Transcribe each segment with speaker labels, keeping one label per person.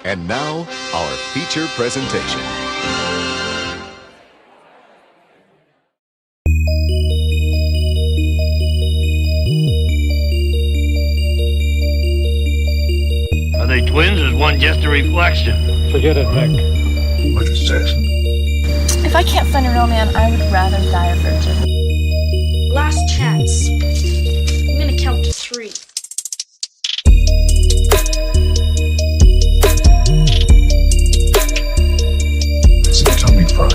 Speaker 1: And now, our feature presentation.
Speaker 2: Are they twins or is one just a reflection?
Speaker 3: Forget it, Nick.
Speaker 4: What is this?
Speaker 5: If I can't find a real man, I would rather die a virgin.
Speaker 6: Last chance. I'm gonna count to 3.
Speaker 4: It's a tummy front.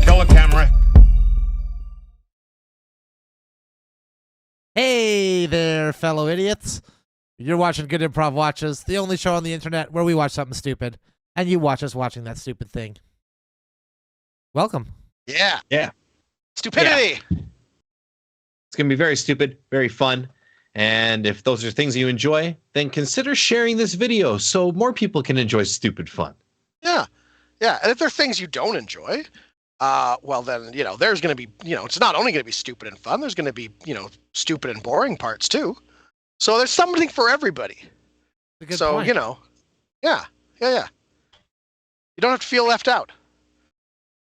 Speaker 3: Kill a camera.
Speaker 7: Hey there, fellow idiots. You're watching Good Improv Watches, the only show on the internet where we watch something stupid, and you watch us watching that stupid thing. Welcome.
Speaker 8: Yeah.
Speaker 9: Yeah.
Speaker 8: Stupidity.
Speaker 9: Yeah. It's going to be very stupid, very fun. And if those are things you enjoy, then consider sharing this video so more people can enjoy stupid fun.
Speaker 8: Yeah. Yeah. And if there are things you don't enjoy, well, then, there's going to be, it's not only going to be stupid and fun, there's going to be, stupid and boring parts too. So there's something for everybody.
Speaker 7: So, point.
Speaker 8: Yeah. You don't have to feel left out.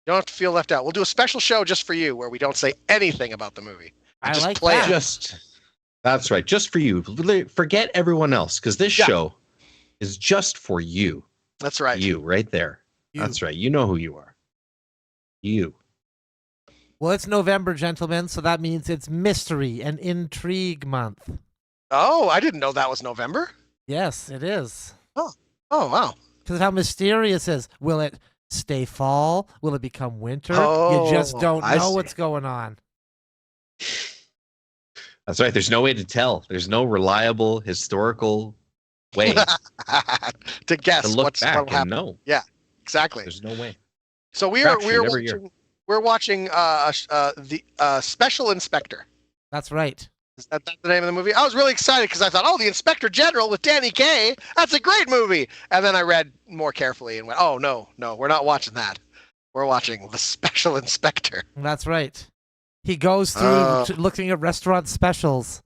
Speaker 8: You don't have to feel left out. We'll do a special show just for you where we don't say anything about the movie.
Speaker 7: I
Speaker 8: just
Speaker 7: like
Speaker 8: play
Speaker 7: that.
Speaker 9: That's right. Just for you. Forget everyone else, because this show is just for you.
Speaker 8: That's right.
Speaker 9: You, right there.
Speaker 7: You.
Speaker 9: That's right. You know who you are. You.
Speaker 7: Well, it's November, gentlemen, so that means it's Mystery and Intrigue Month.
Speaker 8: Oh, I didn't know that was November.
Speaker 7: Yes, it is.
Speaker 8: Oh, wow.
Speaker 7: Because how mysterious it is. Will it stay fall? Will it become winter?
Speaker 8: Oh,
Speaker 7: you just don't
Speaker 9: I
Speaker 7: know
Speaker 9: see.
Speaker 7: what's going on.
Speaker 9: That's right. There's no way to tell. There's no reliable historical way
Speaker 8: to guess
Speaker 9: to look
Speaker 8: what'll
Speaker 9: back
Speaker 8: happen.
Speaker 9: and know.
Speaker 8: Yeah, exactly.
Speaker 9: There's no way.
Speaker 8: So we're watching the Special Inspector.
Speaker 7: That's right.
Speaker 8: Is that the name of the movie? I was really excited because I thought, the Inspector General with Danny Kaye, that's a great movie. And then I read more carefully and went, oh, no, we're not watching that. We're watching The Special Inspector.
Speaker 7: That's right. He goes through looking at restaurant specials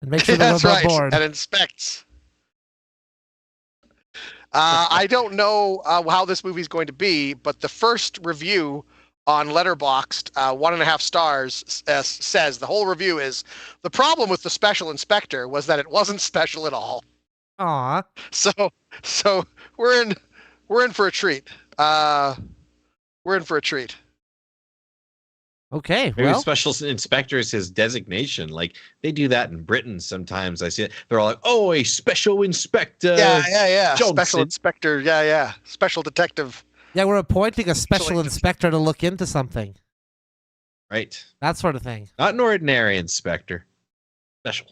Speaker 7: and makes sure they're
Speaker 8: That's
Speaker 7: not
Speaker 8: right,
Speaker 7: bored.
Speaker 8: and inspects. I don't know how this movie's going to be, but the first review on Letterboxd, 1.5 stars, says the whole review is the problem with The Special Inspector was that it wasn't special at all.
Speaker 7: Aw.
Speaker 8: So we're in for a treat. We're in for a treat.
Speaker 7: Okay.
Speaker 9: Maybe
Speaker 7: well,
Speaker 9: special inspector is his designation. Like they do that in Britain sometimes. I see it. They're all like, "Oh, a special inspector."
Speaker 8: Yeah.
Speaker 9: Johnson.
Speaker 8: Special inspector. Yeah. Special detective.
Speaker 7: yeah, we're appointing a special inspector to look into something.
Speaker 9: Right.
Speaker 7: That sort of thing.
Speaker 9: Not an ordinary inspector. Special.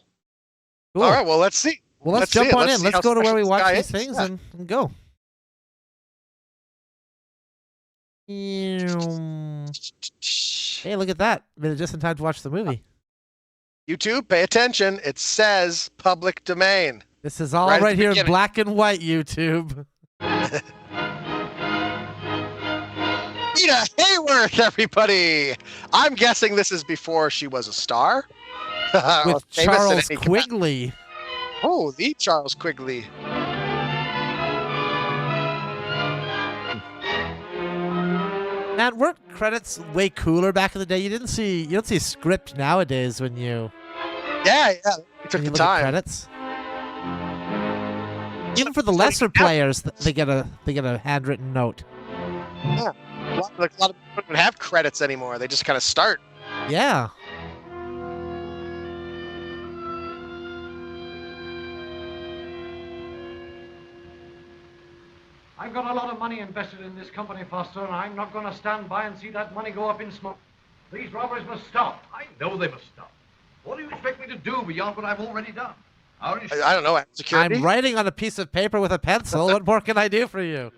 Speaker 7: Cool.
Speaker 8: All right. Well, let's see.
Speaker 7: Well, let's
Speaker 8: see
Speaker 7: jump
Speaker 8: it.
Speaker 7: on
Speaker 8: Let's
Speaker 7: in.
Speaker 8: see
Speaker 7: Let's
Speaker 8: how
Speaker 7: go to where we
Speaker 8: special
Speaker 7: watch
Speaker 8: this
Speaker 7: these
Speaker 8: guy is.
Speaker 7: things
Speaker 8: Yeah.
Speaker 7: and go. Hey, look at that. Made it just in time to watch the movie.
Speaker 8: YouTube, pay attention. It says public domain.
Speaker 7: This is all
Speaker 8: Right at
Speaker 7: right
Speaker 8: the
Speaker 7: here in
Speaker 8: beginning.
Speaker 7: black and white, YouTube.
Speaker 8: Rita Hayworth, everybody. I'm guessing this is before she was a star. Or
Speaker 7: With
Speaker 8: famous in
Speaker 7: Charles
Speaker 8: any capacity.
Speaker 7: Quigley.
Speaker 8: Oh, the Charles Quigley.
Speaker 7: Man, weren't credits way cooler back in the day? You don't see script nowadays when you
Speaker 8: Yeah. You took
Speaker 7: when you
Speaker 8: the
Speaker 7: look at
Speaker 8: time.
Speaker 7: credits. Even for the lesser players, they get a handwritten note.
Speaker 8: A lot of people don't have credits anymore. They just kind of start.
Speaker 7: Yeah.
Speaker 3: I've got a lot of money invested in this company, Foster, and I'm not going to stand by and see that money go up in smoke. These robberies must stop.
Speaker 10: I know they must stop. What do you expect me to do beyond what I've already done? How do you
Speaker 8: I don't know. Security.
Speaker 7: I'm writing on a piece of paper with a pencil. What more can I do for you?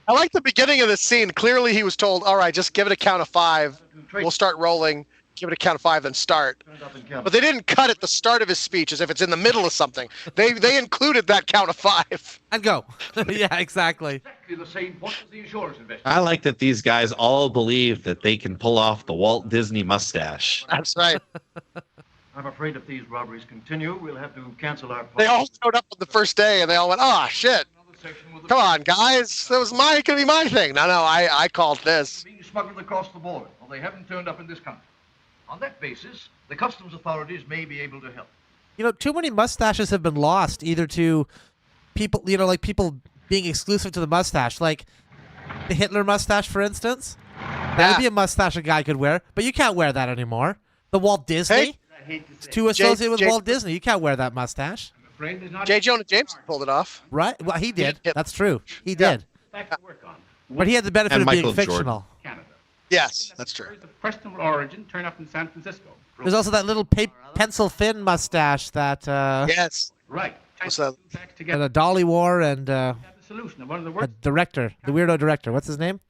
Speaker 8: I like the beginning of the scene. Clearly, he was told, "All right, just give it a count of 5. We'll start rolling. Give it a count of 5, then start." But they didn't cut at the start of his speech as if it's in the middle of something. They included that count of 5.
Speaker 7: And go. Yeah, exactly.
Speaker 10: exactly the same point as the insurance investment?
Speaker 9: I like that these guys all believe that they can pull off the Walt Disney mustache.
Speaker 8: That's right.
Speaker 3: I'm afraid if these robberies continue, we'll have to cancel our...
Speaker 8: They all showed up on the first day, and they all went, "Oh shit! Come on, guys, that was gonna be my thing." No, I called this.
Speaker 10: Being smuggled across the border, or they haven't turned up in this country. On that basis, the customs authorities may be able to help.
Speaker 7: You know, too many mustaches have been lost, either to people, you know, like people being exclusive to the mustache, like the Hitler mustache, for instance. That would be a mustache a guy could wear, but you can't wear that anymore. The Walt Disney, it's too associated with Walt Disney. You can't wear that mustache.
Speaker 8: J. Jonah Jameson pulled it off.
Speaker 7: Right? Well, he did. That's true. He did. But he had the benefit of being fictional.
Speaker 8: Yes, that's true.
Speaker 11: Of questionable origin turn up in San Francisco.
Speaker 7: There's also that little pencil thin mustache that
Speaker 8: yes.
Speaker 11: Right.
Speaker 8: What's that?
Speaker 7: that Dolly wore, and
Speaker 11: the solution of one of the
Speaker 7: the
Speaker 11: worst.
Speaker 7: director, the weirdo director. What's his name?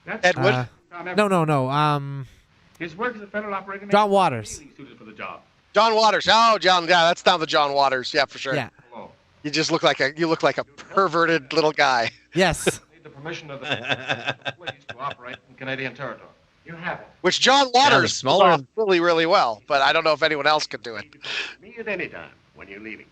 Speaker 8: Edward?
Speaker 7: No.
Speaker 11: His work as a federal operator makes
Speaker 7: John
Speaker 11: him
Speaker 7: Waters.
Speaker 11: really suited for the job.
Speaker 8: John Waters. Oh, John. Yeah, that's not the John Waters. Yeah, for sure.
Speaker 7: Yeah.
Speaker 8: You just look like a perverted little guy.
Speaker 7: Yes.
Speaker 3: Need the permission of the police to operate in Canadian territory. You have it.
Speaker 8: Which John Waters
Speaker 9: smaller-
Speaker 8: saw really, really well, but I don't know if anyone else could do it.
Speaker 2: Me at any time when you're leaving.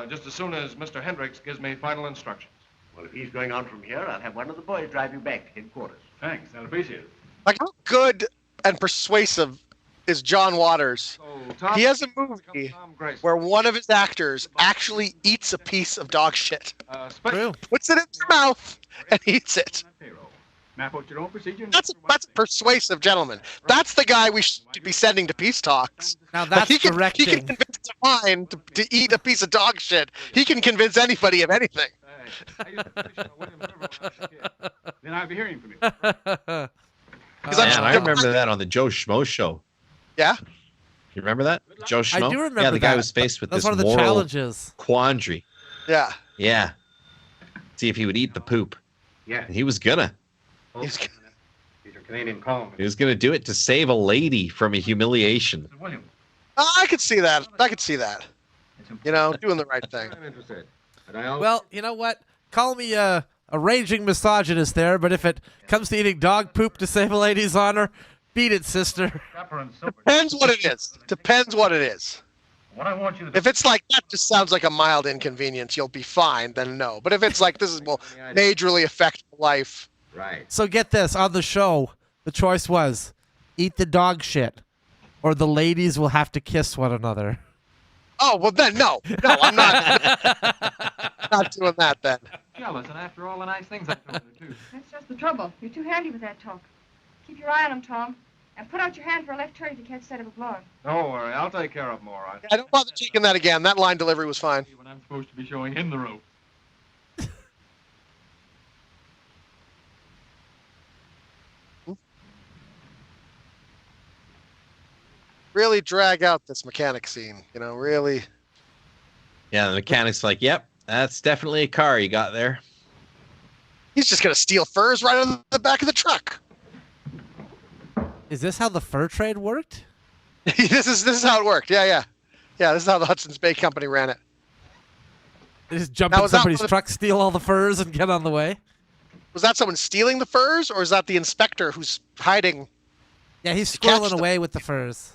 Speaker 3: Just as soon as Mr. Hendricks gives me final instructions.
Speaker 2: Well, if he's going on from here, I'll have one of the boys drive you back to headquarters.
Speaker 11: Thanks, I appreciate it.
Speaker 8: Like, how good and persuasive is John Waters?
Speaker 3: So, Tom,
Speaker 8: He has a movie
Speaker 3: Tom Grace.
Speaker 8: where one of his actors actually eats a piece of dog shit,
Speaker 7: True.
Speaker 8: puts it in their mouth, and eats it.
Speaker 11: Map out your own procedure.
Speaker 8: That's a persuasive gentleman. That's the guy we should be sending to peace talks.
Speaker 7: Now
Speaker 8: Like,
Speaker 7: that's
Speaker 8: he can
Speaker 7: directing.
Speaker 8: convince a mind to eat a piece of dog shit. He can convince anybody of anything.
Speaker 11: I used to fish on the Williams River when I was a kid. Then I'll be hearing from you.
Speaker 8: I'm
Speaker 9: Man,
Speaker 8: sure-
Speaker 9: I remember that on the Joe Schmo show.
Speaker 8: Yeah?
Speaker 9: You remember that? Joe Schmo?
Speaker 7: I do remember
Speaker 9: Yeah, the guy
Speaker 7: that.
Speaker 9: was faced with
Speaker 7: That's
Speaker 9: this
Speaker 7: one of the
Speaker 9: moral
Speaker 7: challenges.
Speaker 9: quandary.
Speaker 8: Yeah.
Speaker 9: Yeah. See if he would eat the poop.
Speaker 2: Yeah.
Speaker 9: And he was gonna.
Speaker 8: He's-
Speaker 2: These are Canadian colonists.
Speaker 9: He was gonna do it to save a lady from a humiliation.
Speaker 11: William.
Speaker 8: I could see that. You know, doing the right thing.
Speaker 2: I'm interested. But I always...
Speaker 7: Well, you know what? Call me a raging misogynist there, but if it comes to eating dog poop to save a lady's honor, beat it, sister.
Speaker 8: Depends what it is. Depends what it is.
Speaker 3: What I want you to do...
Speaker 8: If it's like, that just sounds like a mild inconvenience, you'll be fine, then no. But if it's like, this will majorly affect life.
Speaker 2: Right.
Speaker 7: So get this, on the show, the choice was eat the dog shit, or the ladies will have to kiss one another.
Speaker 8: Oh, well then, no. No, I'm not doing that then.
Speaker 3: Jealous, and after all the nice things I told her, too.
Speaker 12: That's just the trouble. You're too handy with that talk. Keep your eye on him, Tom. And put out your hand for a left turn if you catch sight of a blonde.
Speaker 3: Don't worry, I'll take care of them all right.
Speaker 8: I don't bother taking that again. That line delivery was fine.
Speaker 11: When I'm supposed to be showing him the rope.
Speaker 8: Really drag out this mechanic scene. You know, really.
Speaker 9: Yeah, the mechanic's like, yep, that's definitely a car you got there.
Speaker 8: He's just going to steal furs right on the back of the truck.
Speaker 7: Is this how the fur trade worked?
Speaker 8: this is how it worked. Yeah. Yeah, this is how the Hudson's Bay Company ran it.
Speaker 7: They just jump
Speaker 8: Now,
Speaker 7: in
Speaker 8: was that
Speaker 7: somebody's
Speaker 8: one of the-
Speaker 7: truck, steal all the furs, and get on the way?
Speaker 8: Was that someone stealing the furs, or is that the inspector who's hiding?
Speaker 7: Yeah, he's
Speaker 8: catch
Speaker 7: squirreling
Speaker 8: them.
Speaker 7: away with the furs.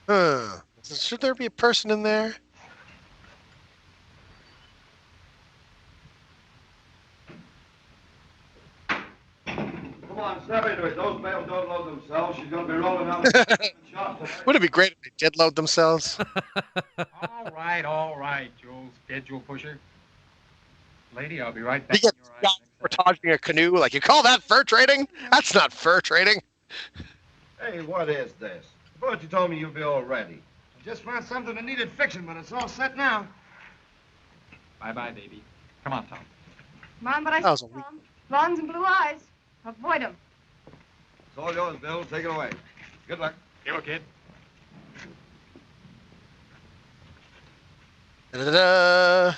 Speaker 8: Should there be a person in there?
Speaker 3: Come on, step into it. Those bales don't load themselves. She's going to be rolling out shop.
Speaker 8: Wouldn't it be great if they did load themselves?
Speaker 11: All right, you old schedule pusher. Lady, I'll be right back.
Speaker 8: You get guys portaging a canoe, like, you call that fur trading? That's not fur trading.
Speaker 3: Hey, what is this? I thought you told me you'd be all ready. I just found something that needed fixing, but it's all set now.
Speaker 11: Bye-bye, baby. Come on, Tom.
Speaker 12: Come on, but I
Speaker 8: That was
Speaker 12: said,
Speaker 8: a weak-
Speaker 12: Tom. Blondes and blue eyes. Avoid them.
Speaker 3: It's all yours, Bill. Take it away. Good luck.
Speaker 11: You kid.
Speaker 8: Da-da-da.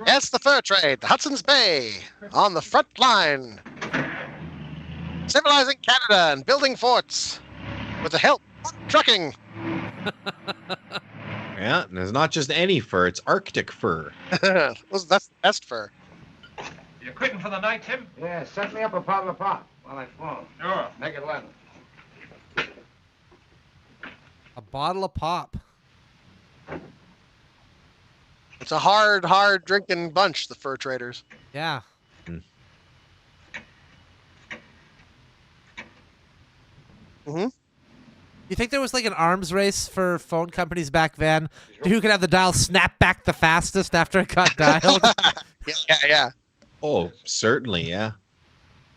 Speaker 8: Yes, the fur trade, the Hudson's Bay, on the front line. Civilizing Canada and building forts with the help of trucking.
Speaker 9: Yeah, and it's not just any fur, it's Arctic fur.
Speaker 8: That's the best fur.
Speaker 3: You quitting for the night, Tim? Yeah, set me up a bottle of pop. While I fall.
Speaker 11: Sure, make it last.
Speaker 7: A bottle of pop.
Speaker 8: It's a hard drinking bunch, the fur traders.
Speaker 7: Yeah.
Speaker 8: Mm-hmm.
Speaker 7: You think there was like an arms race for phone companies back then? Who could have the dial snap back the fastest after it got dialed?
Speaker 8: Yeah.
Speaker 9: Oh, certainly, yeah.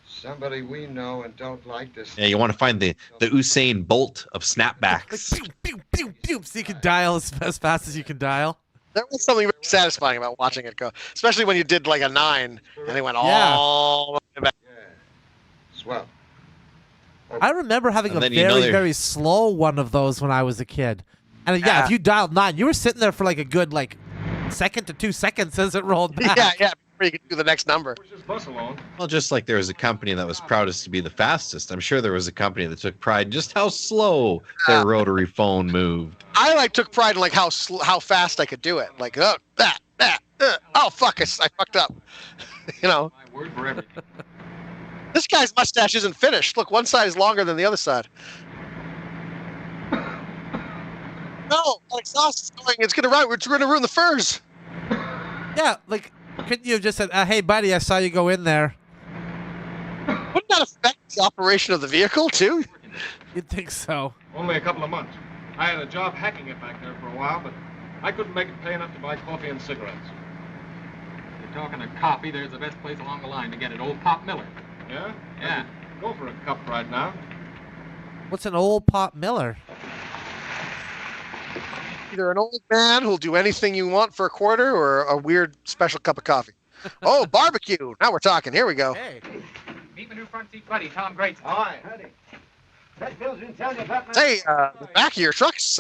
Speaker 3: Somebody we know and don't like this.
Speaker 9: Yeah, you want to find the Usain Bolt of snapbacks.
Speaker 7: Like, pew, pew, pew, pew, so you can dial as fast as you can dial.
Speaker 8: There was something very satisfying about watching it go, especially when you did like a 9 and they went all the way back.
Speaker 3: Swell.
Speaker 7: I remember having
Speaker 9: And
Speaker 7: a
Speaker 9: then you know
Speaker 7: very,
Speaker 9: they're-
Speaker 7: very slow one of those when I was a kid. And yeah, if you dialed 9, you were sitting there for like a good second to 2 seconds as it rolled back.
Speaker 8: Yeah, before you could do the next number.
Speaker 11: Push this bus along.
Speaker 9: Well, just like there was a company that was proudest to be the fastest, I'm sure there was a company that took pride in just how slow their rotary phone moved.
Speaker 8: I took pride in like how fast I could do it. Like oh fuck, I fucked up. You know.
Speaker 11: My word for everything.
Speaker 8: This guy's mustache isn't finished. Look, one side is longer than the other side. No, that exhaust is going. It's gonna ruin the furs.
Speaker 7: Yeah, like, couldn't you have just said, hey, buddy, I saw you go in there?
Speaker 8: Wouldn't that affect the operation of the vehicle, too?
Speaker 7: You'd think so.
Speaker 11: Only a couple of months. I had a job hacking it back there for a while, but I couldn't make it pay enough to buy coffee and cigarettes. You're talking to coffee, there's the best place along the line to get it. Old Pop Miller. Yeah? Yeah. Go for a cup right now.
Speaker 7: What's an old Pop Miller?
Speaker 8: Either an old man who'll do anything you want for a quarter or a weird special cup of coffee. Oh, barbecue. Now we're talking. Here we go.
Speaker 11: Hey, meet my new front seat buddy, Tom Great.
Speaker 3: Hi. That Bill's been telling you about my...
Speaker 8: Hey, the back of your truck's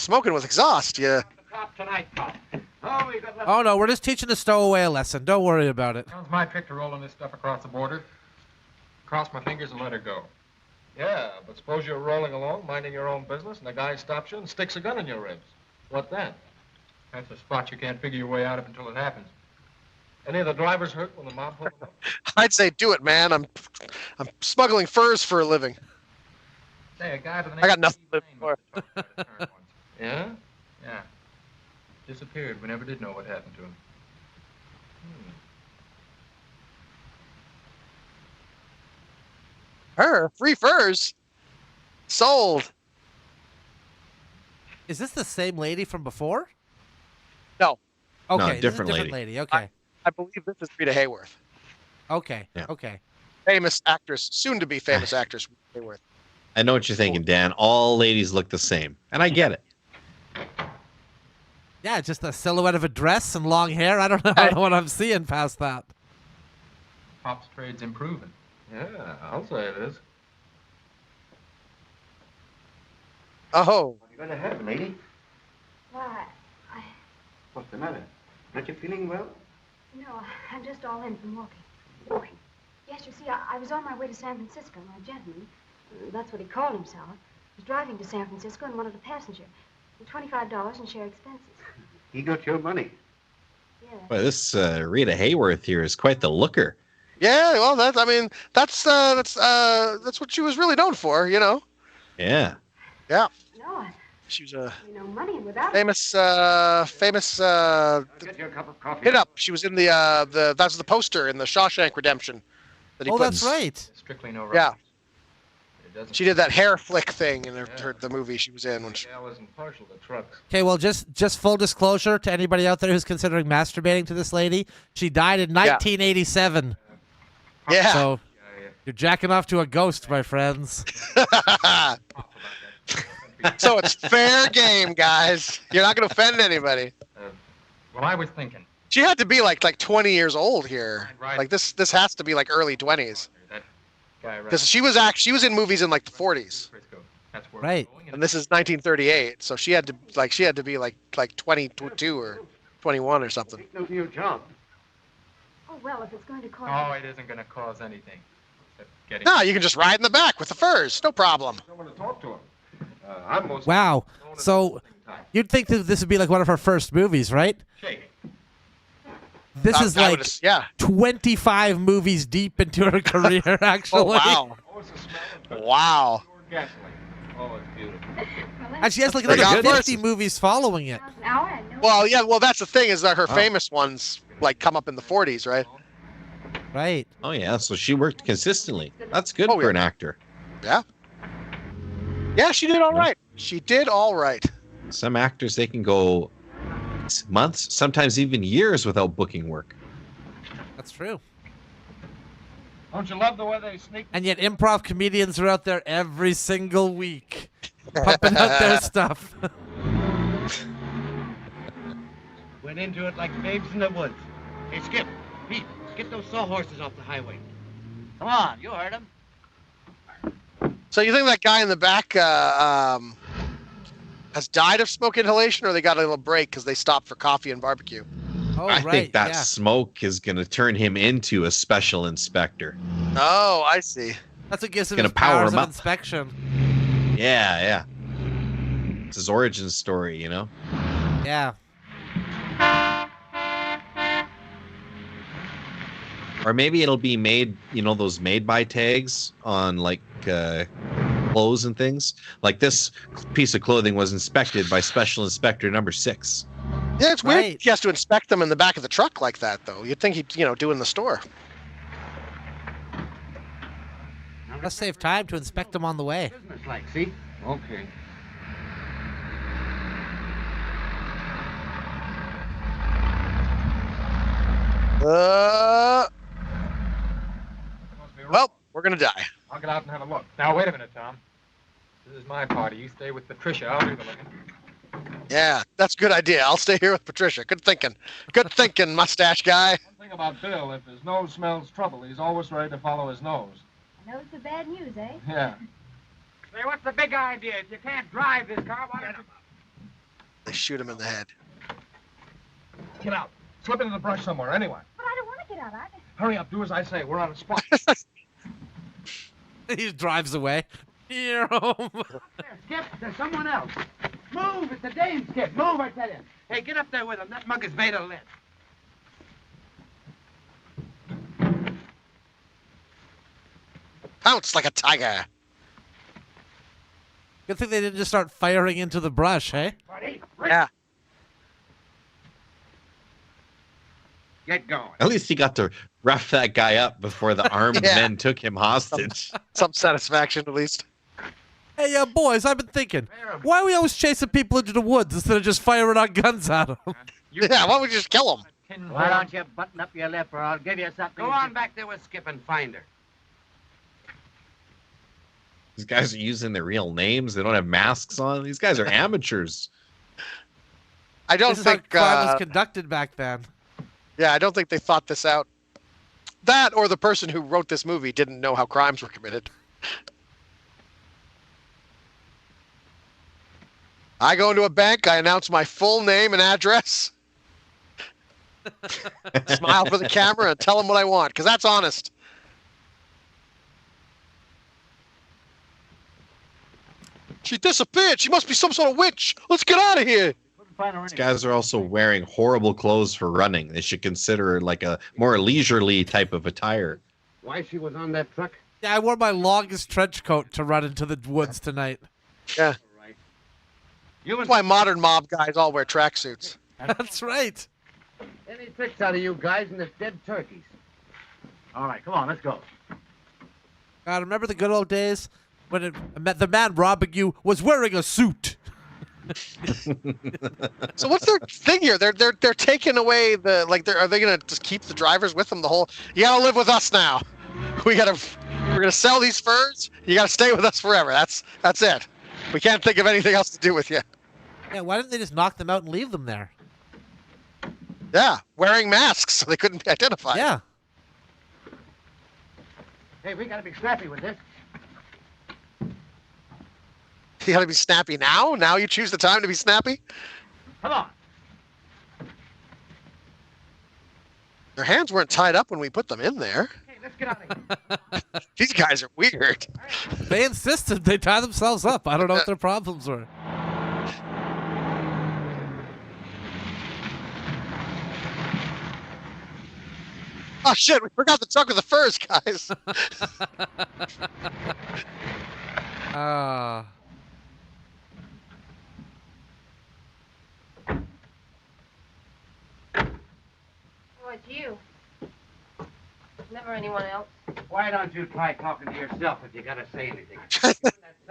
Speaker 8: smoking with exhaust. Yeah.
Speaker 11: Cop tonight, Cop.
Speaker 3: Oh, we got left...
Speaker 7: Oh, no, we're just teaching a stowaway a lesson. Don't worry about it.
Speaker 11: Sounds my trick to rolling this stuff across the border. Cross my fingers and let her go. Yeah, but suppose you're rolling along, minding your own business, and the guy stops you and sticks a gun in your ribs. What then? That's a spot you can't figure your way out of until it happens. Any of the drivers hurt when the mob pulled them up?
Speaker 8: I'd say do it, man. I'm smuggling furs for a living.
Speaker 11: Say, a guy by the name
Speaker 8: I got nothing to
Speaker 11: of
Speaker 8: live for.
Speaker 11: Yeah? Yeah. Disappeared. We never did know what happened to him.
Speaker 8: Her free furs sold.
Speaker 7: Is this the same lady from before?
Speaker 8: No.
Speaker 7: Okay,
Speaker 9: No,
Speaker 7: this is a
Speaker 9: different
Speaker 7: different
Speaker 9: lady.
Speaker 7: lady. Okay.
Speaker 8: I believe this is Rita Hayworth,
Speaker 7: Okay.
Speaker 9: Yeah.
Speaker 7: Okay.
Speaker 8: famous actress, soon to be famous actress Rita Hayworth.
Speaker 9: I know what you're thinking, Dan. All ladies look the same. And I get it.
Speaker 7: Yeah, just a silhouette of a dress and long hair. I don't know what I'm seeing past that.
Speaker 11: Pop's trade's improving. Yeah, I'll say it is.
Speaker 8: Oh,
Speaker 3: What are you going to have, lady?
Speaker 12: Why,
Speaker 3: What's the matter? Not you feeling well?
Speaker 12: no, I'm just all in from walking. Walking? Yes, you see, I was on my way to San Francisco. My gentleman, that's what he called himself, was driving to San Francisco and wanted a passenger. $25 and share expenses.
Speaker 3: He got your money.
Speaker 12: Yeah.
Speaker 9: Boy, this Rita Hayworth here is quite the looker.
Speaker 8: yeah. Well, that's what she was really known for, you know.
Speaker 9: Yeah.
Speaker 8: Yeah.
Speaker 12: No,
Speaker 8: She was a
Speaker 12: you know, money and without it.
Speaker 8: famous
Speaker 3: Get your cup of coffee.
Speaker 8: hit up. She was in that's the poster in the Shawshank Redemption. That he
Speaker 7: Oh,
Speaker 8: put
Speaker 7: that's right.
Speaker 11: Strictly no
Speaker 8: Yeah.
Speaker 11: It doesn't.
Speaker 8: She did that hair flick thing in the movie she was in. When she,
Speaker 11: I wasn't partial to trucks.
Speaker 7: Okay, well, just full disclosure to anybody out there who's considering masturbating to this lady, she died in 1987.
Speaker 8: yeah.
Speaker 7: So you're jacking off to a ghost, my friends.
Speaker 8: So it's fair game, guys. You're not going to offend anybody.
Speaker 11: Well, I was thinking.
Speaker 8: She had to be like 20 years old here.
Speaker 11: Right.
Speaker 8: Like this has to be like early 20s.
Speaker 11: That guy right
Speaker 8: Because she was in movies in like the 40s.
Speaker 11: Frisco. That's where
Speaker 7: Right.
Speaker 11: we're going.
Speaker 8: And this is 1938, so she had to be like 22 or 21 or something.
Speaker 3: Take no new job.
Speaker 12: Oh, well, if it's going to cost...
Speaker 11: Oh, it isn't going to cause anything. Except getting...
Speaker 8: No, you can just ride in the back with the furs, no problem.
Speaker 11: I want to talk to him. I'm most...
Speaker 7: Wow. So you'd think that this would be like one of her first movies, right?
Speaker 11: Shake.
Speaker 7: This is
Speaker 8: I
Speaker 7: like
Speaker 8: would've- yeah.
Speaker 7: 25 movies deep into her career, actually.
Speaker 8: Oh, wow. Wow.
Speaker 11: Gasoline. Oh, it's beautiful.
Speaker 7: And she has like
Speaker 8: They
Speaker 7: another
Speaker 8: got
Speaker 7: 50 movies following it.
Speaker 8: Well, yeah. Well, that's the thing is that her famous ones like come up in the 40s, right?
Speaker 7: Right.
Speaker 9: Oh yeah, so she worked consistently. That's good
Speaker 8: Oh,
Speaker 9: for
Speaker 8: yeah.
Speaker 9: an actor.
Speaker 8: Yeah. Yeah, she did all right. She did all right.
Speaker 9: Some actors, they can go months, sometimes even years without booking work.
Speaker 7: That's true.
Speaker 11: Don't you love the way they sneak?
Speaker 7: And yet improv comedians are out there every single week pumping out their stuff.
Speaker 3: Went into it like babes in the woods. Hey, Skip. Pete, get those sawhorses off the highway. Come on, you heard him.
Speaker 8: So you think that guy in the back has died of smoke inhalation, or they got a little break because they stopped for coffee and barbecue?
Speaker 7: Oh,
Speaker 9: I
Speaker 7: right.
Speaker 9: think that
Speaker 7: yeah.
Speaker 9: smoke is going to turn him into a special inspector.
Speaker 8: Oh, I see.
Speaker 7: That's what gives him
Speaker 9: Gonna
Speaker 7: his
Speaker 9: power
Speaker 7: powers
Speaker 9: him
Speaker 7: of
Speaker 9: up.
Speaker 7: inspection.
Speaker 9: Yeah, yeah. It's his origin story, you know?
Speaker 7: Yeah.
Speaker 9: Or maybe it'll be made, you know, those made by tags on like clothes and things. Like this piece of clothing was inspected by Special Inspector number 6.
Speaker 8: Yeah, it's weird.
Speaker 7: Right.
Speaker 8: He has to inspect them in the back of the truck like that, though. You'd think he'd, do in the store.
Speaker 7: Let's save time to inspect them on the way.
Speaker 3: Business like, see?
Speaker 11: Okay.
Speaker 8: Well, we're gonna die.
Speaker 11: I'll get out and have a look. Now, wait a minute, Tom. This is my party. You stay with Patricia. I'll do the looking.
Speaker 8: Yeah, that's a good idea. I'll stay here with Patricia. Good thinking. Good thinking, mustache guy.
Speaker 11: One thing about Bill, if his nose smells trouble, he's always ready to follow his nose.
Speaker 12: Nose for bad news, eh?
Speaker 11: Yeah.
Speaker 3: Say, what's the big idea? If you can't drive this car, why don't you...
Speaker 8: They shoot him in the head.
Speaker 11: Get out. Slip into the brush somewhere, anyway.
Speaker 12: But I don't want to get out.
Speaker 11: Hurry up. Do as I say. We're on a spot.
Speaker 7: He just drives away.
Speaker 3: There, Skip, there's someone else. Move, it's a dame, Skip. Move, I tell you. Hey, get up there with him. That mug is made of lead.
Speaker 8: Pounce like a tiger.
Speaker 7: Good thing they didn't just start firing into the brush, hey?
Speaker 8: Yeah.
Speaker 3: Get going.
Speaker 9: At least he got to rough that guy up before the armed
Speaker 8: Yeah.
Speaker 9: men took him hostage.
Speaker 8: Some satisfaction, at least.
Speaker 7: Hey, boys, I've been thinking, why are we always chasing people into the woods instead of just firing our guns at them?
Speaker 8: Yeah, why don't we just kill him?
Speaker 3: Why don't you button up your lip or I'll give you something. Go on back there with Skip and find her.
Speaker 9: These guys are using their real names. They don't have masks on. These guys are amateurs.
Speaker 8: I don't
Speaker 7: This is how
Speaker 8: think.
Speaker 7: crime was conducted back then.
Speaker 8: Yeah, I don't think they thought this out. That or the person who wrote this movie didn't know how crimes were committed. I go into a bank, I announce my full name and address. Smile for the camera and tell them what I want, because that's honest. She disappeared. She must be some sort of witch. Let's get out of here.
Speaker 9: These guys are also wearing horrible clothes for running. They should consider like a more leisurely type of attire.
Speaker 3: Why she was on that truck?
Speaker 7: Yeah, I wore my longest trench coat to run into the woods tonight.
Speaker 8: Yeah. That's why modern mob guys all wear tracksuits.
Speaker 7: That's right.
Speaker 3: Any tricks out of you guys and it's dead turkeys. All right, come on, let's go.
Speaker 7: God, remember the good old days when the man robbing you was wearing a suit?
Speaker 8: So what's their thing here? They're taking away the are they gonna just keep the drivers with them the whole? You gotta live with us now. We're gonna sell these furs. You gotta stay with us forever. That's it. We can't think of anything else to do with you.
Speaker 7: Yeah, why didn't they just knock them out and leave them there?
Speaker 8: Yeah, wearing masks so they couldn't be identified.
Speaker 7: Yeah.
Speaker 3: Hey, we gotta be snappy with this.
Speaker 8: You gotta be snappy now? Now you choose the time to be snappy?
Speaker 3: Come on.
Speaker 8: Their hands weren't tied up when we put them in there.
Speaker 3: Hey, let's get out of here.
Speaker 8: These guys are weird.
Speaker 7: They insisted they tie themselves up. I don't know what their problems were.
Speaker 8: Oh shit, we forgot the truck with the furs, guys.
Speaker 7: Ah.
Speaker 12: Oh, it's you. Never anyone else.
Speaker 3: Why don't you try talking to yourself if you gotta say anything?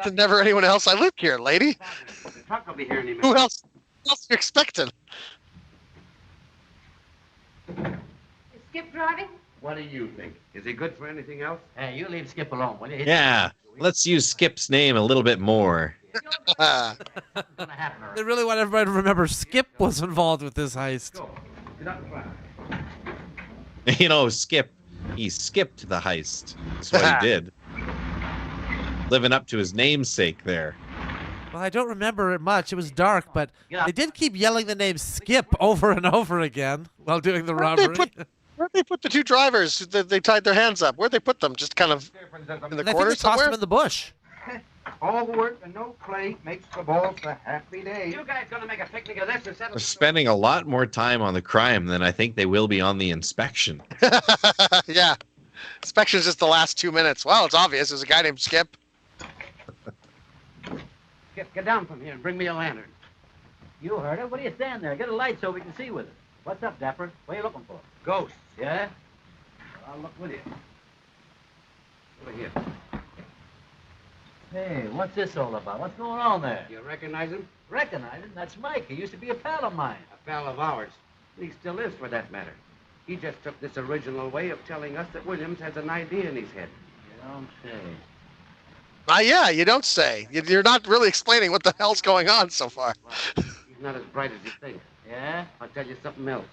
Speaker 8: There's never anyone else. I live here, lady.
Speaker 3: The truck will be here any minute.
Speaker 8: Who else? Who else are you expecting?
Speaker 12: Is Skip driving?
Speaker 3: What do you think? Is he good for anything else? Hey, you leave Skip alone, will you?
Speaker 9: Yeah, let's use Skip's name a little bit more.
Speaker 7: They really want everybody to remember Skip was involved with this heist.
Speaker 9: You know, Skip, he skipped the heist. That's what he did. Living up to his namesake there.
Speaker 7: Well, I don't remember it much. It was dark, but they did keep yelling the name Skip over and over again while doing the robbery.
Speaker 8: Where'd they put the two drivers? They tied their hands up. Where'd they put them? Just kind of in the
Speaker 7: I think
Speaker 8: corner
Speaker 7: they tossed
Speaker 8: somewhere?
Speaker 7: them in the bush.
Speaker 3: All work and no play makes the balls a happy day. You guys gonna make a picnic of this or settle?
Speaker 9: They're spending a lot more time on the crime than I think they will be on the inspection.
Speaker 8: Yeah. Inspection's just the last 2 minutes. Well, it's obvious. There's a guy named Skip.
Speaker 3: Skip, get down from here and bring me a lantern.
Speaker 13: You heard it. What are you standing there? Get a light so we can see with it. What's up, Dapper? What are you looking for?
Speaker 3: Ghosts.
Speaker 13: Yeah?
Speaker 3: I'll look with you. Over here.
Speaker 13: Hey, what's this all about? What's going on there?
Speaker 3: You recognize him?
Speaker 13: Recognize him? That's Mike. He used to be a pal of mine.
Speaker 3: A pal of ours. He still is, for that matter. He just took this original way of telling us that Williams has an idea in his head.
Speaker 13: You don't say.
Speaker 8: Yeah, you don't say. You're not really explaining what the hell's going on so far.
Speaker 3: He's not as bright as you think.
Speaker 13: Yeah?
Speaker 3: I'll tell you something else.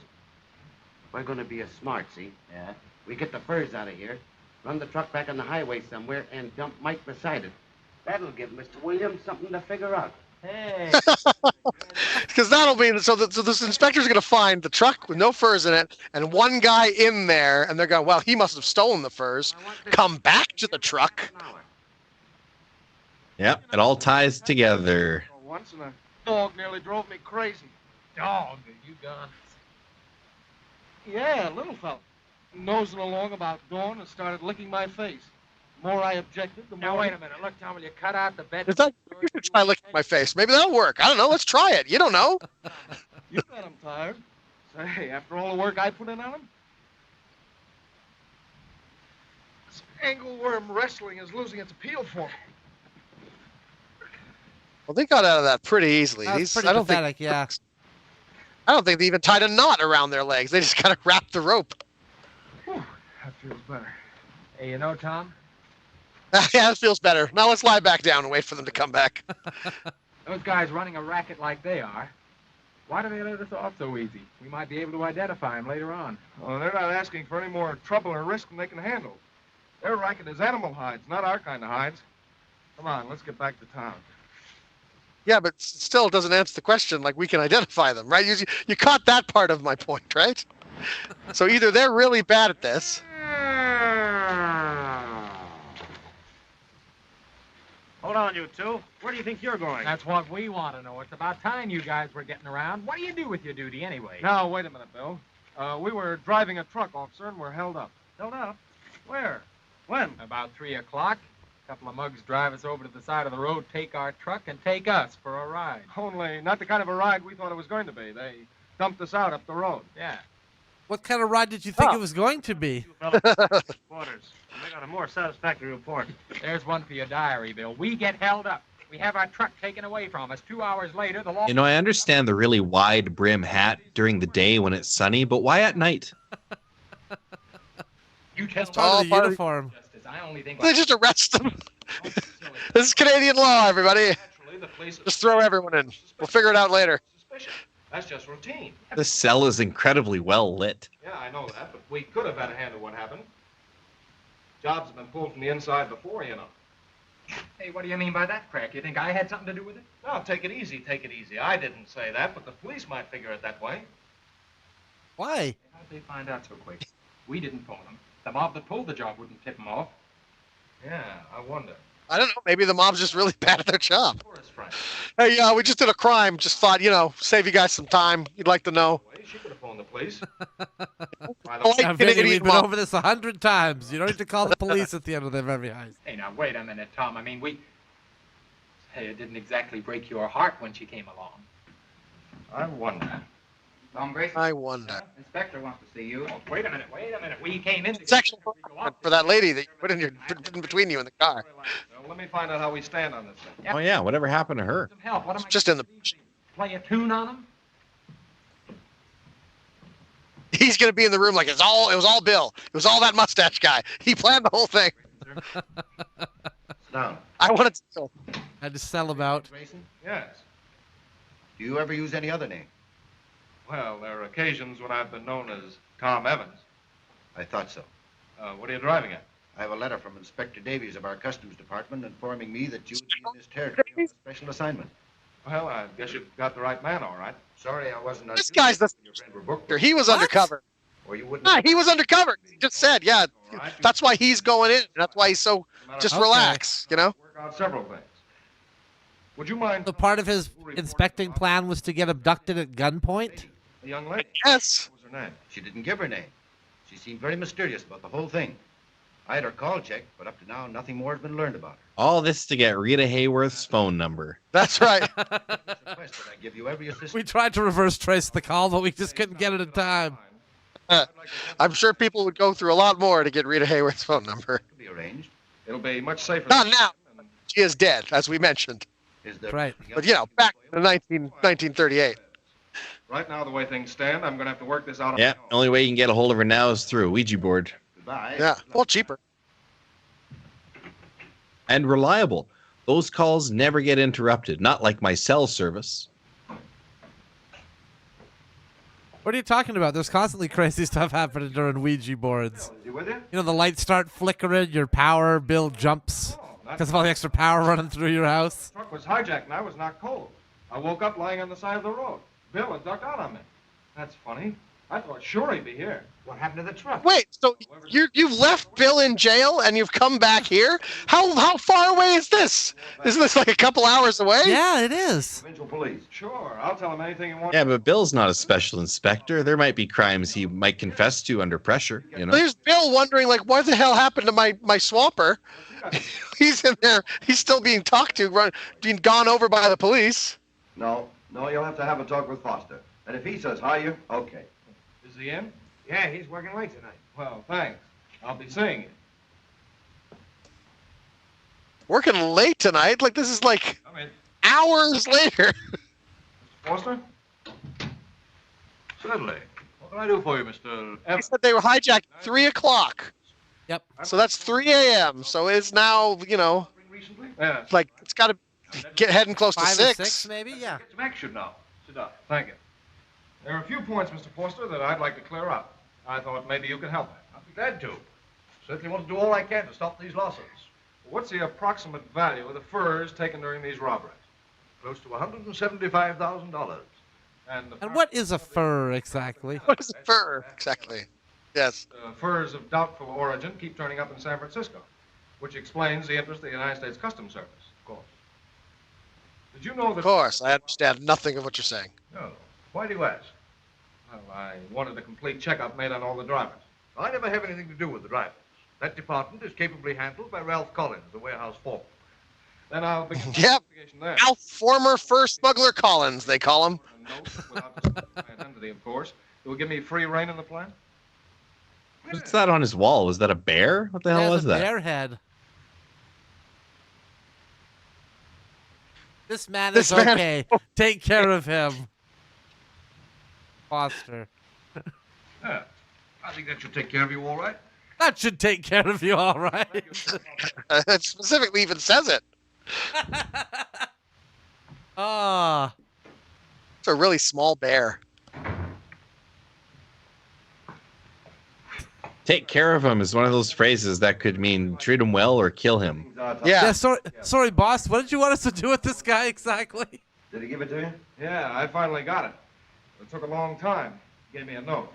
Speaker 3: We're gonna be a smart, see?
Speaker 13: Yeah?
Speaker 3: We get the furs out of here, run the truck back on the highway somewhere, and dump Mike beside it. That'll give Mr. Williams something to figure out.
Speaker 13: Hey!
Speaker 8: Because that'll be so this inspector's going to find the truck with no furs in it and one guy in there, and they're going, well, he must have stolen the furs. Come back to the truck.
Speaker 9: Yep, it all ties together.
Speaker 11: Once and a dog nearly drove me crazy.
Speaker 10: Dog, you gone?
Speaker 11: Yeah, little fella. Nosing along about dawn and started licking my face. The more I objected, the more...
Speaker 10: Now, wait a minute. Look, Tom, will you cut out the bed?
Speaker 8: It's like, you should try licking my face. Maybe that'll work. I don't know. Let's try it. You don't know.
Speaker 11: You bet I'm tired. Say, after all the work I put in on him, this angleworm wrestling is losing its appeal for me.
Speaker 8: Well, they got out of that pretty easily.
Speaker 7: That's pretty pathetic, yeah.
Speaker 8: I don't think they even tied a knot around their legs. They just kind of wrapped the rope.
Speaker 11: Whew, that feels better.
Speaker 10: Hey, you know, Tom?
Speaker 8: Yeah, that feels better. Now let's lie back down and wait for them to come back.
Speaker 10: Those guys running a racket like they are, why do they let us off so easy? We might be able to identify them later on.
Speaker 11: Well, they're not asking for any more trouble or risk than they can handle. Their racket is animal hides, not our kind of hides. Come on, let's get back to town.
Speaker 8: Yeah, but still it doesn't answer the question like we can identify them, right? You caught that part of my point, right? So either they're really bad at this.
Speaker 3: Hold on, you two. Where do you think you're going?
Speaker 10: That's what we want to know. It's about time you guys were getting around. What do you do with your duty anyway?
Speaker 11: Now, wait a minute, Bill. We were driving a truck, officer, and we're held up.
Speaker 3: Held up? Where? When?
Speaker 10: About 3 o'clock. A couple of mugs drive us over to the side of the road, take our truck, and take us for a ride.
Speaker 11: Only not the kind of a ride we thought it was going to be. They dumped us out up the road.
Speaker 10: Yeah.
Speaker 7: What kind of ride did you think it was going to be?
Speaker 3: Quarters. I got a more satisfactory report.
Speaker 10: There's one for your diary, Bill. We get held up. We have our truck taken away from us. 2 hours later, the law...
Speaker 9: You know, I understand the really wide brim hat during the day when it's sunny, but why at night?
Speaker 10: You tell
Speaker 7: It's part of the uniform.
Speaker 10: I only think
Speaker 8: They just arrest them. This is Canadian law, everybody. Just throw everyone in. We'll figure it out later.
Speaker 10: That's just routine.
Speaker 9: The cell is incredibly well lit.
Speaker 11: Yeah, I know that, but we could have had a hand in what happened. Jobs have been pulled from the inside before, you know.
Speaker 10: Hey, what do you mean by that, Crack? You think I had something to do with it?
Speaker 11: No, take it easy, take it easy. I didn't say that, but the police might figure it that way.
Speaker 7: Why?
Speaker 10: How'd they find out so quick? We didn't phone them. The mob that pulled the job wouldn't tip them off.
Speaker 11: Yeah, I wonder.
Speaker 8: I don't know. Maybe the mob's just really bad at their job.
Speaker 11: Tourist friend.
Speaker 8: Hey, we just did a crime. Just thought, save you guys some time. You'd like to know.
Speaker 11: She could have phoned phone the police.
Speaker 7: Now, Vinny, we've been over this 100 times. You don't need to call the police at the end of every heist.
Speaker 14: Hey, now, wait a minute, Tom. I mean, Hey, it didn't exactly break your heart when she came along.
Speaker 11: I wonder.
Speaker 14: Tom Grayson?
Speaker 8: I wonder.
Speaker 14: Inspector wants to see you. Oh, wait a minute. We came in
Speaker 8: Sexual harassment for that lady that you put in between you in the car.
Speaker 11: Well, let me find out how we stand on this thing.
Speaker 9: Oh yeah, whatever happened to her?
Speaker 14: Some help. What am
Speaker 8: It's
Speaker 14: I
Speaker 8: just in the.
Speaker 14: play a tune on him?
Speaker 8: He's gonna be in the room like it was all Bill. It was all that mustache guy. He planned the whole thing.
Speaker 3: Down.
Speaker 8: I wanted to.
Speaker 7: I had to sell him out.
Speaker 3: Grayson,
Speaker 11: Yes.
Speaker 3: do you ever use any other name?
Speaker 11: Well, there are occasions when I've been known as Tom Evans.
Speaker 3: I thought so.
Speaker 11: What are you driving at?
Speaker 3: I have a letter from Inspector Davies of our Customs Department informing me that you would be in this territory on a special assignment.
Speaker 11: Well, I guess you've got the right man, all right.
Speaker 3: Sorry, I wasn't.
Speaker 8: This guy's the. He was undercover.
Speaker 3: Or you wouldn't.
Speaker 8: Nah, he was undercover. He just said, yeah.
Speaker 11: right.
Speaker 8: That's why he's going in. That's why he's so. Just
Speaker 7: Okay.
Speaker 8: relax, you know.
Speaker 11: Work out several things. Would you mind?
Speaker 7: So part of his inspecting plan was to get abducted at gunpoint?
Speaker 11: The young lady.
Speaker 8: Yes.
Speaker 11: What was her name?
Speaker 3: She didn't give her name. She seemed very mysterious about the whole thing. I had her call checked, but up to now, nothing more has been learned about her.
Speaker 9: All this to get Rita Hayworth's phone number.
Speaker 8: That's right.
Speaker 3: Request that I give you every assistance.
Speaker 7: We tried to reverse trace the call, but we just couldn't get it in time.
Speaker 8: I'm sure people would go through a lot more to get Rita Hayworth's phone number.
Speaker 3: Could be arranged.
Speaker 11: It'll be much safer.
Speaker 8: Not now. She is dead, as we mentioned.
Speaker 3: Is there
Speaker 7: Right.
Speaker 8: But you know, back in 1938.
Speaker 11: Right now, the way things stand, I'm going to have to work this out on
Speaker 9: Yeah,
Speaker 11: my own.
Speaker 9: only way you can get a hold of her now is through a Ouija board.
Speaker 3: Goodbye.
Speaker 8: Yeah, well, cheaper.
Speaker 9: And reliable. Those calls never get interrupted, not like my cell service.
Speaker 7: What are you talking about? There's constantly crazy stuff happening during Ouija boards.
Speaker 3: Is he with you?
Speaker 7: You know, the lights start flickering, your power bill jumps because of all the extra power running through your house.
Speaker 11: The truck was hijacked and I was knocked cold. I woke up lying on the side of the road. Bill had ducked out on me. That's funny. I thought sure he'd be here.
Speaker 3: What happened to the truck?
Speaker 8: Wait, so you've left Bill in jail and you've come back here? How far away is this? Isn't this like a couple hours away?
Speaker 7: Yeah, it is.
Speaker 3: Provincial police.
Speaker 11: Sure, I'll tell him anything you want.
Speaker 9: Yeah, but Bill's not a special inspector. There might be crimes he might confess to under pressure, you know?
Speaker 8: There's Bill wondering, like, what the hell happened to my swamper? He's in there. He's still being talked to, being gone over by the police.
Speaker 3: No, you'll have to have a talk with Foster. And if he says hire, okay.
Speaker 11: Is he in?
Speaker 3: Yeah, he's working late tonight.
Speaker 11: Well, thanks. I'll be seeing you.
Speaker 8: Working late tonight? Like, this is like
Speaker 11: Come in.
Speaker 8: hours later.
Speaker 11: Foster? Certainly. What can I do for you, Mr.
Speaker 8: He
Speaker 11: Evans?
Speaker 8: said they were hijacked at 3 o'clock.
Speaker 7: Yep.
Speaker 8: So that's 3 a.m. So it's now, you know,
Speaker 11: Recently? Yeah.
Speaker 8: like, it's got to get heading close to
Speaker 7: 5
Speaker 8: 6.
Speaker 7: or 6, maybe? Yeah.
Speaker 11: Get some action now. Sit down. Thank you. There are a few points, Mr. Foster, that I'd like to clear up. I thought maybe you could help me.
Speaker 10: I'll be glad to. Certainly want to do all I can to stop these losses.
Speaker 11: What's the approximate value of the furs taken during these robberies?
Speaker 10: Close to $175,000.
Speaker 7: And what is a fur exactly?
Speaker 8: What is a fur? Exactly. Yes.
Speaker 11: Furs of doubtful origin keep turning up in San Francisco, which explains the interest of the United States Customs Service, of course. Did you know that...
Speaker 8: Of course. I understand nothing of what you're saying.
Speaker 10: No. Why do you ask?
Speaker 11: Well, I wanted a complete checkup made on all the drivers.
Speaker 10: I never have anything to do with the drivers. That department is capably handled by Ralph Collins, the warehouse foreman.
Speaker 11: Then I'll begin the
Speaker 8: Yep.
Speaker 11: investigation there.
Speaker 8: Al former fur smuggler Collins, they call him.
Speaker 11: A note without my identity, of course. It will give me free reign in the plan.
Speaker 9: What's that on his wall? Was that a bear? What the hell was that?
Speaker 7: Bear head. This man
Speaker 8: This
Speaker 7: is
Speaker 8: man-
Speaker 7: okay. Take care of him. Foster.
Speaker 10: Yeah. I think that should take care of you all right.
Speaker 7: That should take care of you, all right.
Speaker 8: It specifically even says it.
Speaker 7: Ah.
Speaker 8: It's a really small bear.
Speaker 9: Take care of him is one of those phrases that could mean treat him well or kill him.
Speaker 8: Yeah.
Speaker 7: Sorry, boss. What did you want us to do with this guy exactly?
Speaker 3: Did he give it to you?
Speaker 11: Yeah, I finally got it. It took a long time. He gave me a note.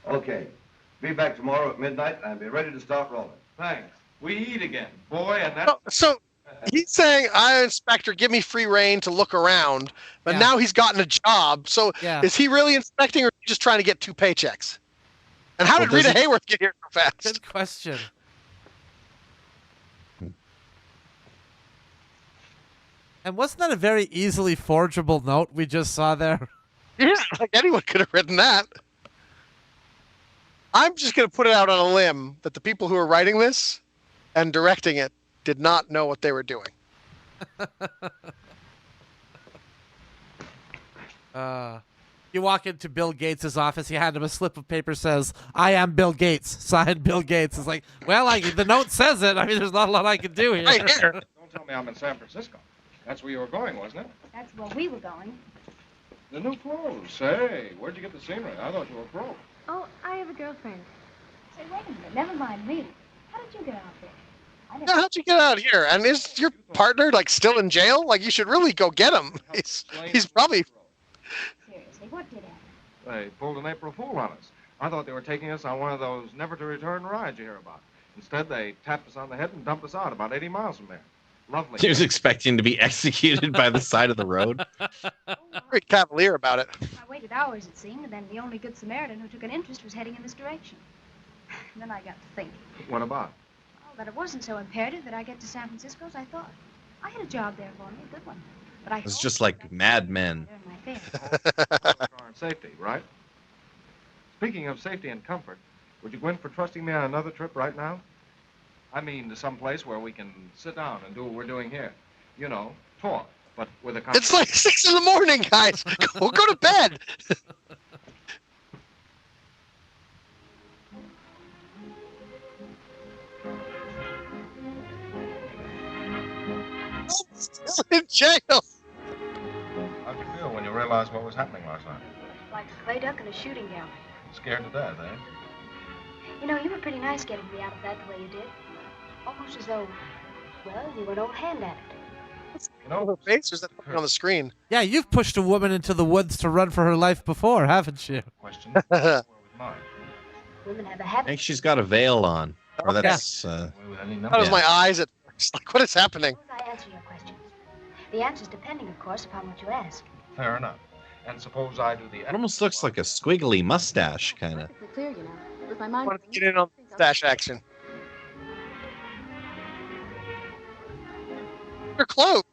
Speaker 3: Okay. Be back tomorrow at midnight and be ready to start rolling.
Speaker 11: Thanks. We eat again, boy, and that...
Speaker 8: So He's saying, Inspector, give me free reign to look around. But
Speaker 7: Yeah.
Speaker 8: now he's gotten a job. So
Speaker 7: Yeah.
Speaker 8: is he really inspecting or just trying to get 2 paychecks? And how
Speaker 9: Well,
Speaker 8: did Rita
Speaker 9: does he-
Speaker 8: Hayworth get here so fast?
Speaker 7: Good question. And wasn't that a very easily forgeable note we just saw there?
Speaker 8: Yeah, like anyone could have written that. I'm just going to put it out on a limb that the people who are writing this and directing it did not know what they were doing.
Speaker 7: You walk into Bill Gates' office, you hand him a slip of paper, says, "I am Bill Gates." Signed Bill Gates. It's like, well, the note says it. I mean, there's not a lot I can do here.
Speaker 8: Right here.
Speaker 11: Don't tell me I'm in San Francisco. That's where you were going, wasn't it?
Speaker 12: That's where we were going.
Speaker 11: The new clothes. Say, where'd you get the scenery? I thought you were broke.
Speaker 12: Oh, I have a girlfriend. Say, wait a minute. Never mind me. How did you get out there? I
Speaker 8: Yeah, how'd you get out here? And is your partner like still in jail? Like you should really go get him. He's probably.
Speaker 12: Seriously, what did happen?
Speaker 11: They pulled an April Fool on us. I thought they were taking us on one of those never-to-return rides you hear about. Instead, they tapped us on the head and dumped us out about 80 miles from there. Lovely.
Speaker 9: He was expecting to be executed by the side of the road.
Speaker 8: Very cavalier about it.
Speaker 12: I waited hours, it seemed, and then the only good Samaritan who took an interest was heading in this direction. Then I got to thinking.
Speaker 11: What about?
Speaker 12: Oh, that it wasn't so imperative that I get to San Francisco as I thought. I had a job there for me, a good one. But I
Speaker 9: It's just like Mad Men.
Speaker 12: my fare.
Speaker 11: Car and safety, right? Speaking of safety and comfort, would you go in for trusting me on another trip right now? I mean, to some place where we can sit down and do what we're doing here. You know, talk, but with a...
Speaker 8: It's like 6 in the morning, guys. Go to bed. I'm still in jail.
Speaker 11: How'd you feel when you realized what was happening last night?
Speaker 12: Like a clay duck in a shooting gallery.
Speaker 11: Scared to death, eh?
Speaker 12: You know, you were pretty nice getting me out of that the way you did. Almost as though, well, you were an old hand at it.
Speaker 8: You know, her face is that on the screen.
Speaker 7: Yeah, you've pushed a woman into the woods to run for her life before, haven't you?
Speaker 11: Question.
Speaker 12: Women have a
Speaker 9: I
Speaker 12: habit.
Speaker 9: think she's got a veil on. Or that's...
Speaker 8: That was my eyes at first. Like, what is happening?
Speaker 12: Suppose I answer your questions. The answer's depending, of course, upon what you ask.
Speaker 11: Fair enough. And suppose I do the...
Speaker 9: It almost looks like a squiggly mustache, kind of.
Speaker 12: Perfectly clear, you know. With my mind.
Speaker 8: I wanted to get in on the stash action. Your clothes.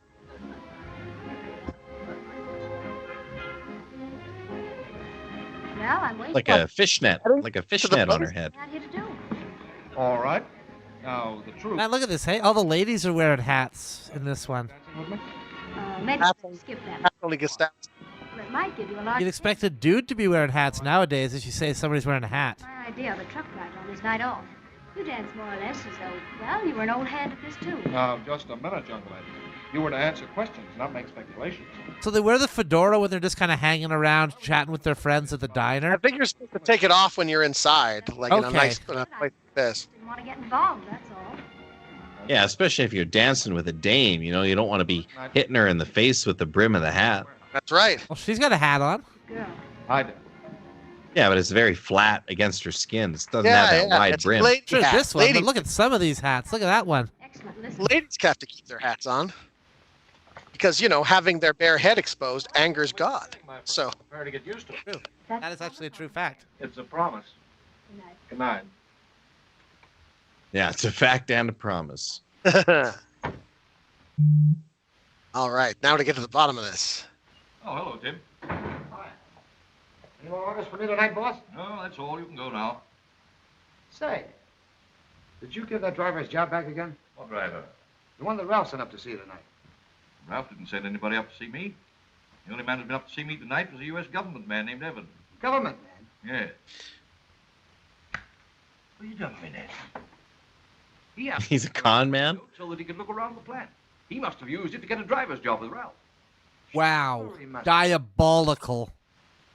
Speaker 12: Well, I'm waiting.
Speaker 9: Like a fishnet. Like a fishnet on her head.
Speaker 12: Out here to do.
Speaker 11: All right. Now, the truth...
Speaker 7: Man, look at this. Hey, all the ladies are wearing hats in this one.
Speaker 12: Maybe skip that.
Speaker 8: Only gets that.
Speaker 12: Well, it might give you a large...
Speaker 7: You'd expect a dude to be wearing hats nowadays if you say somebody's wearing a hat.
Speaker 12: My idea of a truck ride on his night off. You dance more or less as though, well, you were an old hand at this, too.
Speaker 11: Now, just a minute, young lady. You were to answer questions, not make speculations.
Speaker 7: So they wear the fedora when they're just kind of hanging around, chatting with their friends at the diner?
Speaker 8: I think you're supposed to take it off when you're inside, like in a
Speaker 7: Okay.
Speaker 8: nice place like this.
Speaker 12: Didn't want to get involved, that's all.
Speaker 9: Yeah, especially if you're dancing with a dame. You know, you don't want to be hitting her in the face with the brim of the hat.
Speaker 8: That's right.
Speaker 7: Well, she's got a hat on.
Speaker 12: Girl.
Speaker 11: I do.
Speaker 9: Yeah, but it's very flat against her skin. It doesn't
Speaker 8: Yeah,
Speaker 9: have that
Speaker 8: yeah,
Speaker 9: wide
Speaker 8: it's
Speaker 9: brim.
Speaker 8: lady
Speaker 7: Sure,
Speaker 8: hat.
Speaker 7: this one,
Speaker 8: Lady-
Speaker 7: but look at some of these hats. Look at that one.
Speaker 12: Excellent. Listen.
Speaker 8: Ladies have to keep their hats on. Because, you know, having their bare head exposed angers God. So,
Speaker 11: Prepare to get used to it.
Speaker 7: That is actually a true fact.
Speaker 11: It's a promise.
Speaker 12: Good night.
Speaker 11: Good night.
Speaker 9: Yeah, it's a fact and a promise.
Speaker 8: all right, now to get to the bottom of this.
Speaker 11: Oh, hello, Tim.
Speaker 3: Hi. Any more orders for me tonight, boss?
Speaker 11: No, that's all. You can go now.
Speaker 3: Say, did you give that driver his job back again?
Speaker 11: What driver?
Speaker 3: The one that Ralph sent up to see you tonight.
Speaker 11: Ralph didn't send anybody up to see me. The only man who's been up to see me tonight was a U.S. government man named Evan.
Speaker 3: Government man?
Speaker 11: Yeah. What are you doing, Ned? He asked
Speaker 9: He's a con man?
Speaker 11: so that he could look around the plant. He must have used it to get a driver's job with Ralph.
Speaker 7: Wow. Diabolical.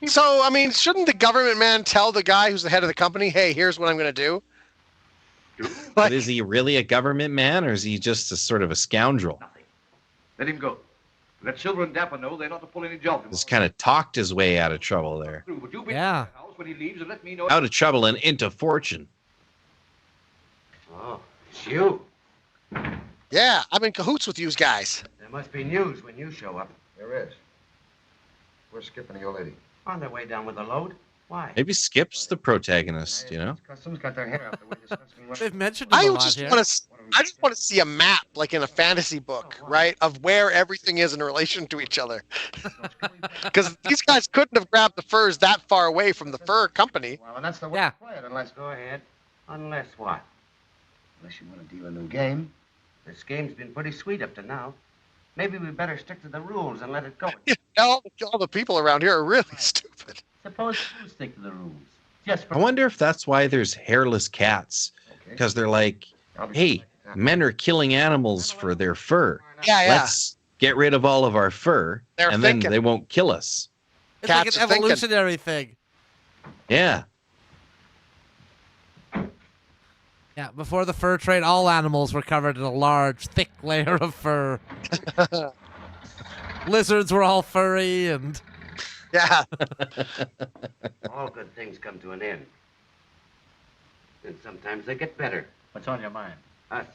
Speaker 8: So, I mean, shouldn't the government man tell the guy who's the head of the company, hey, here's what I'm going to do?
Speaker 9: But is he really a government man, or is he just a sort of a scoundrel?
Speaker 11: Let him go. Let Silver and Dapper know they're not to pull any jobs.
Speaker 9: Just kind of talked his way out of trouble there.
Speaker 11: Would you be
Speaker 7: Yeah.
Speaker 11: at the house when he leaves and let me know?
Speaker 9: Out of trouble and into fortune.
Speaker 3: Oh, it's you.
Speaker 8: Yeah, I'm in cahoots with you guys.
Speaker 3: There must be news when you show up.
Speaker 11: There is. Where's Skip and the old lady?
Speaker 3: On their way down with the load. Why?
Speaker 9: Maybe Skip's the protagonist, you know?
Speaker 11: Customs got their hair out the way discussing what...
Speaker 7: They've mentioned him
Speaker 8: I
Speaker 7: a lot
Speaker 8: just
Speaker 7: here.
Speaker 8: want to. I just want to see a map, like in a fantasy book, right, of where everything is in relation to each other. Because these guys couldn't have grabbed the furs that far away from the fur company.
Speaker 11: Well, and that's the way
Speaker 7: Yeah.
Speaker 11: to play it, unless...
Speaker 3: Go ahead. Unless what?
Speaker 11: Unless you want to deal a new game.
Speaker 3: This game's been pretty sweet up to now. Maybe we better stick to the rules and let it go.
Speaker 8: All the people around here are really stupid.
Speaker 13: Suppose you stick to the rules. Just for
Speaker 9: I wonder if that's why there's hairless cats. Because they're like, hey, men are killing animals for their fur.
Speaker 8: Yeah, yeah.
Speaker 9: Let's get rid of all of our fur,
Speaker 8: They're
Speaker 9: and
Speaker 8: thinking.
Speaker 9: then they won't kill us.
Speaker 7: It's like
Speaker 8: Cats
Speaker 7: an
Speaker 8: are thinking.
Speaker 7: evolutionary thing.
Speaker 9: Yeah.
Speaker 7: Yeah, before the fur trade, all animals were covered in a large, thick layer of fur. Lizards were all furry, and
Speaker 8: Yeah.
Speaker 3: All good things come to an end. And sometimes they get better.
Speaker 13: What's on your mind?
Speaker 3: Us.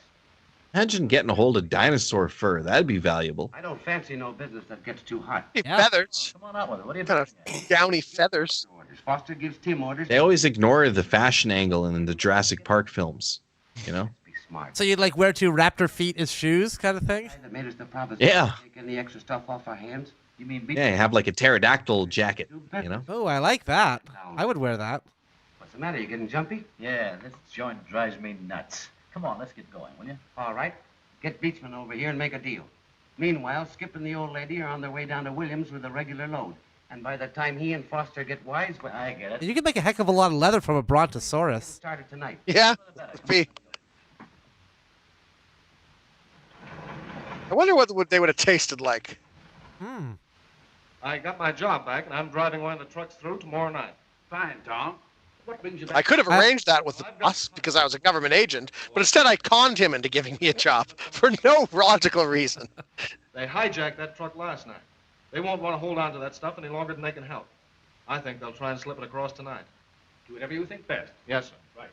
Speaker 9: Imagine getting a hold of dinosaur fur. That'd be valuable.
Speaker 3: I don't fancy no business that gets too hot.
Speaker 8: Feathers.
Speaker 13: Come on out with it. What are you
Speaker 8: Kind
Speaker 13: doing?
Speaker 8: of downy feathers.
Speaker 3: Orders. Foster gives Tim orders.
Speaker 9: They always ignore the fashion angle in the Jurassic Park films, you know?
Speaker 3: Be smart.
Speaker 7: so you'd like wear 2 raptor feet as shoes, kind of thing.
Speaker 3: That made us the proposition.
Speaker 9: Yeah.
Speaker 3: Take any extra stuff off our hands.
Speaker 13: You mean
Speaker 9: Yeah, you have like a pterodactyl jacket, you know?
Speaker 7: Oh, I like that. I would wear that.
Speaker 3: What's the matter? You getting jumpy?
Speaker 13: Yeah, this joint drives me nuts. Come on, let's get going, will you?
Speaker 3: All right. Get Beachman over here and make a deal. Meanwhile, Skip and the old lady are on their way down to Williams with a regular load. And by the time he and Foster get wise, well,
Speaker 13: I get it.
Speaker 7: You can make a heck of a lot of leather from a brontosaurus.
Speaker 3: started tonight.
Speaker 8: Yeah. I wonder what they would have tasted like.
Speaker 7: Hmm.
Speaker 11: I got my job back, and I'm driving one of the trucks through tomorrow night.
Speaker 14: Fine, Tom. What brings you back?
Speaker 8: I could have arranged that with the boss because I was a government agent, but instead I conned him into giving me a job for no logical reason.
Speaker 11: They hijacked that truck last night. They won't want to hold on to that stuff any longer than they can help. I think they'll try and slip it across tonight.
Speaker 14: Do whatever you think best.
Speaker 11: Yes, sir.
Speaker 14: Right.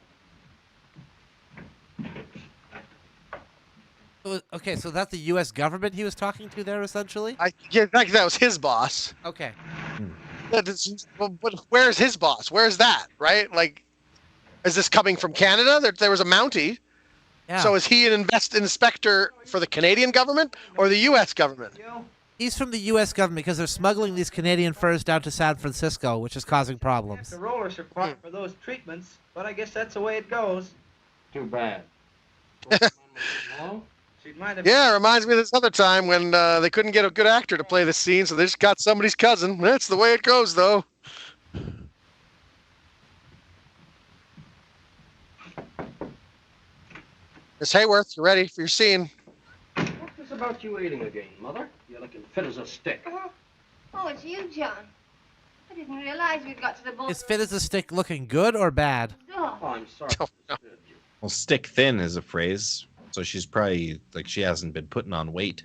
Speaker 7: Okay, so that's the U.S. government he was talking to there, essentially?
Speaker 8: Yeah, that was his boss.
Speaker 7: Okay.
Speaker 8: But where's his boss? Where's that, right? Like, is this coming from Canada? There was a Mountie.
Speaker 7: Yeah.
Speaker 8: So is he an inspector for the Canadian government or the U.S. government?
Speaker 7: He's from the U.S. government because they're smuggling these Canadian furs down to San Francisco, which is causing problems.
Speaker 15: The rollers are fought for those treatments, but I guess that's the way it goes.
Speaker 3: Too bad.
Speaker 15: She'd mind if
Speaker 8: Yeah, it reminds me of this other time when they couldn't get a good actor to play the scene, so they just got somebody's cousin. That's the way it goes, though. Miss Hayworth, you ready for your scene?
Speaker 2: What's this about you eating again, Mother? You're looking fit as a stick.
Speaker 12: Oh, it's you, John. I didn't realize we'd got to the bone.
Speaker 7: Is fit as a stick looking good or bad?
Speaker 12: Oh,
Speaker 2: I'm sorry.
Speaker 9: Well, stick thin is a phrase, so she's probably, like, she hasn't been putting on weight.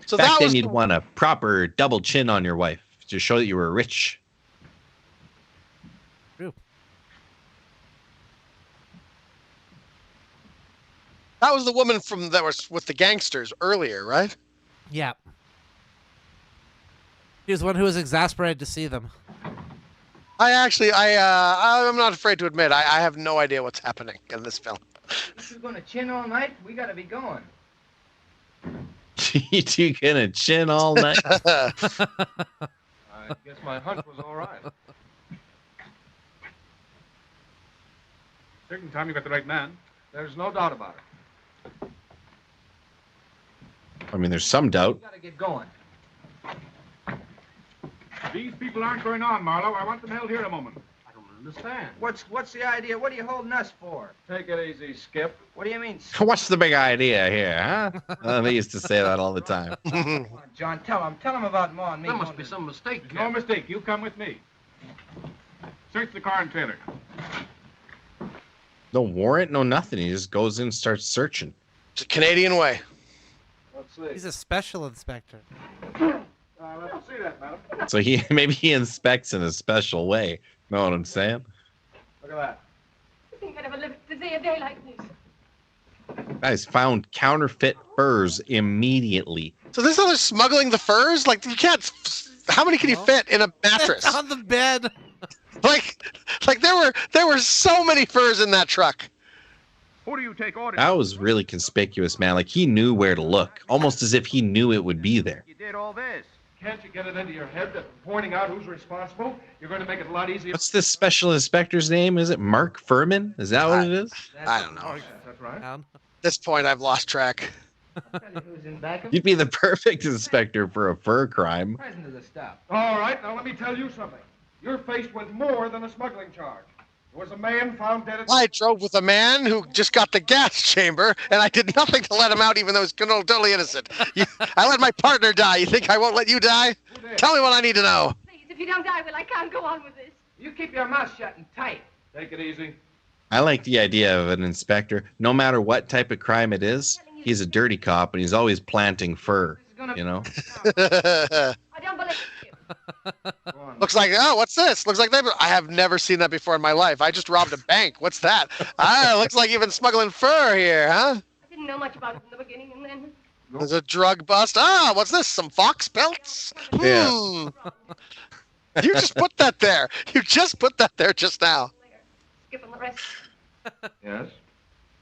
Speaker 8: So
Speaker 9: Back
Speaker 8: that
Speaker 9: then,
Speaker 8: was
Speaker 9: you'd want a proper double chin on your wife to show that you were rich.
Speaker 7: True.
Speaker 8: That was the woman that was with the gangsters earlier, right?
Speaker 7: Yeah. He was the one who was exasperated to see them.
Speaker 8: I'm not afraid to admit, I have no idea what's happening in this film.
Speaker 15: you're going to chin all night, we got to be going.
Speaker 9: You gonna chin all night?
Speaker 11: I guess my hunch was all right.
Speaker 16: Certain time you got the right man.
Speaker 11: There's no doubt about it.
Speaker 9: I mean, there's some doubt.
Speaker 15: We got to get going.
Speaker 16: These people aren't going on, Marlowe. I want them held here a moment.
Speaker 11: I don't understand.
Speaker 15: What's the idea? What are you holding us for?
Speaker 11: Take it easy, Skip.
Speaker 15: What do you mean?
Speaker 9: What's the big idea here, huh? They used to say that all the time.
Speaker 15: Come on, John, tell him about Ma and me.
Speaker 2: There must be some mistake.
Speaker 16: There's no mistake. You come with me. Search the car and trailer.
Speaker 9: No warrant, no nothing. He just goes in and starts searching.
Speaker 8: It's a Canadian way.
Speaker 11: Let's see.
Speaker 7: He's a special inspector.
Speaker 11: Let's see that, madam.
Speaker 9: So maybe he inspects in a special way. Know what I'm saying?
Speaker 11: Look at that.
Speaker 12: I think I'd ever live to see a day like this.
Speaker 9: Guys found counterfeit furs immediately.
Speaker 8: So this is how they're smuggling the furs? Like, you can't... How many can you fit in a mattress?
Speaker 7: On the bed.
Speaker 8: Like there were so many furs in that truck.
Speaker 16: Who do you take orders?
Speaker 9: That was really conspicuous, man. Like, he knew where to look, almost as if he knew it would be there.
Speaker 16: You did all this. Can't you get it into your head that pointing out who's responsible, you're going to make it a lot easier?
Speaker 9: What's this special inspector's name? Is it Mark Furman? Is that what it is?
Speaker 8: I don't know.
Speaker 16: That's right.
Speaker 8: At this point, I've lost track.
Speaker 9: You'd be the perfect inspector for a fur crime.
Speaker 10: Present of the stuff.
Speaker 16: All right, now let me tell you something. You're faced with more than a smuggling charge. There was a man found dead at...
Speaker 8: I drove with a man who just got the gas chamber, and I did nothing to let him out, even though he's totally innocent. I let my partner die. You think I won't let you die? Tell me what I need to know.
Speaker 12: Please, if you don't die, well, I can't go on with this.
Speaker 10: You keep your mouth shut and tight.
Speaker 16: Take it easy.
Speaker 9: I like the idea of an inspector. No matter what type of crime it is, he's a dirty cop, and he's always planting fur, you know?
Speaker 12: I don't believe you.
Speaker 8: Looks like, oh, what's this? Looks like I have never seen that before in my life. I just robbed a bank. What's that? Looks like you've been smuggling fur here, huh?
Speaker 12: I didn't know much about it in the beginning, and then...
Speaker 8: There's a drug bust. What's this? Some fox pelts?
Speaker 9: Yeah.
Speaker 8: You just put that there. You just put that there just now.
Speaker 12: Skipping the rest.
Speaker 16: Yes?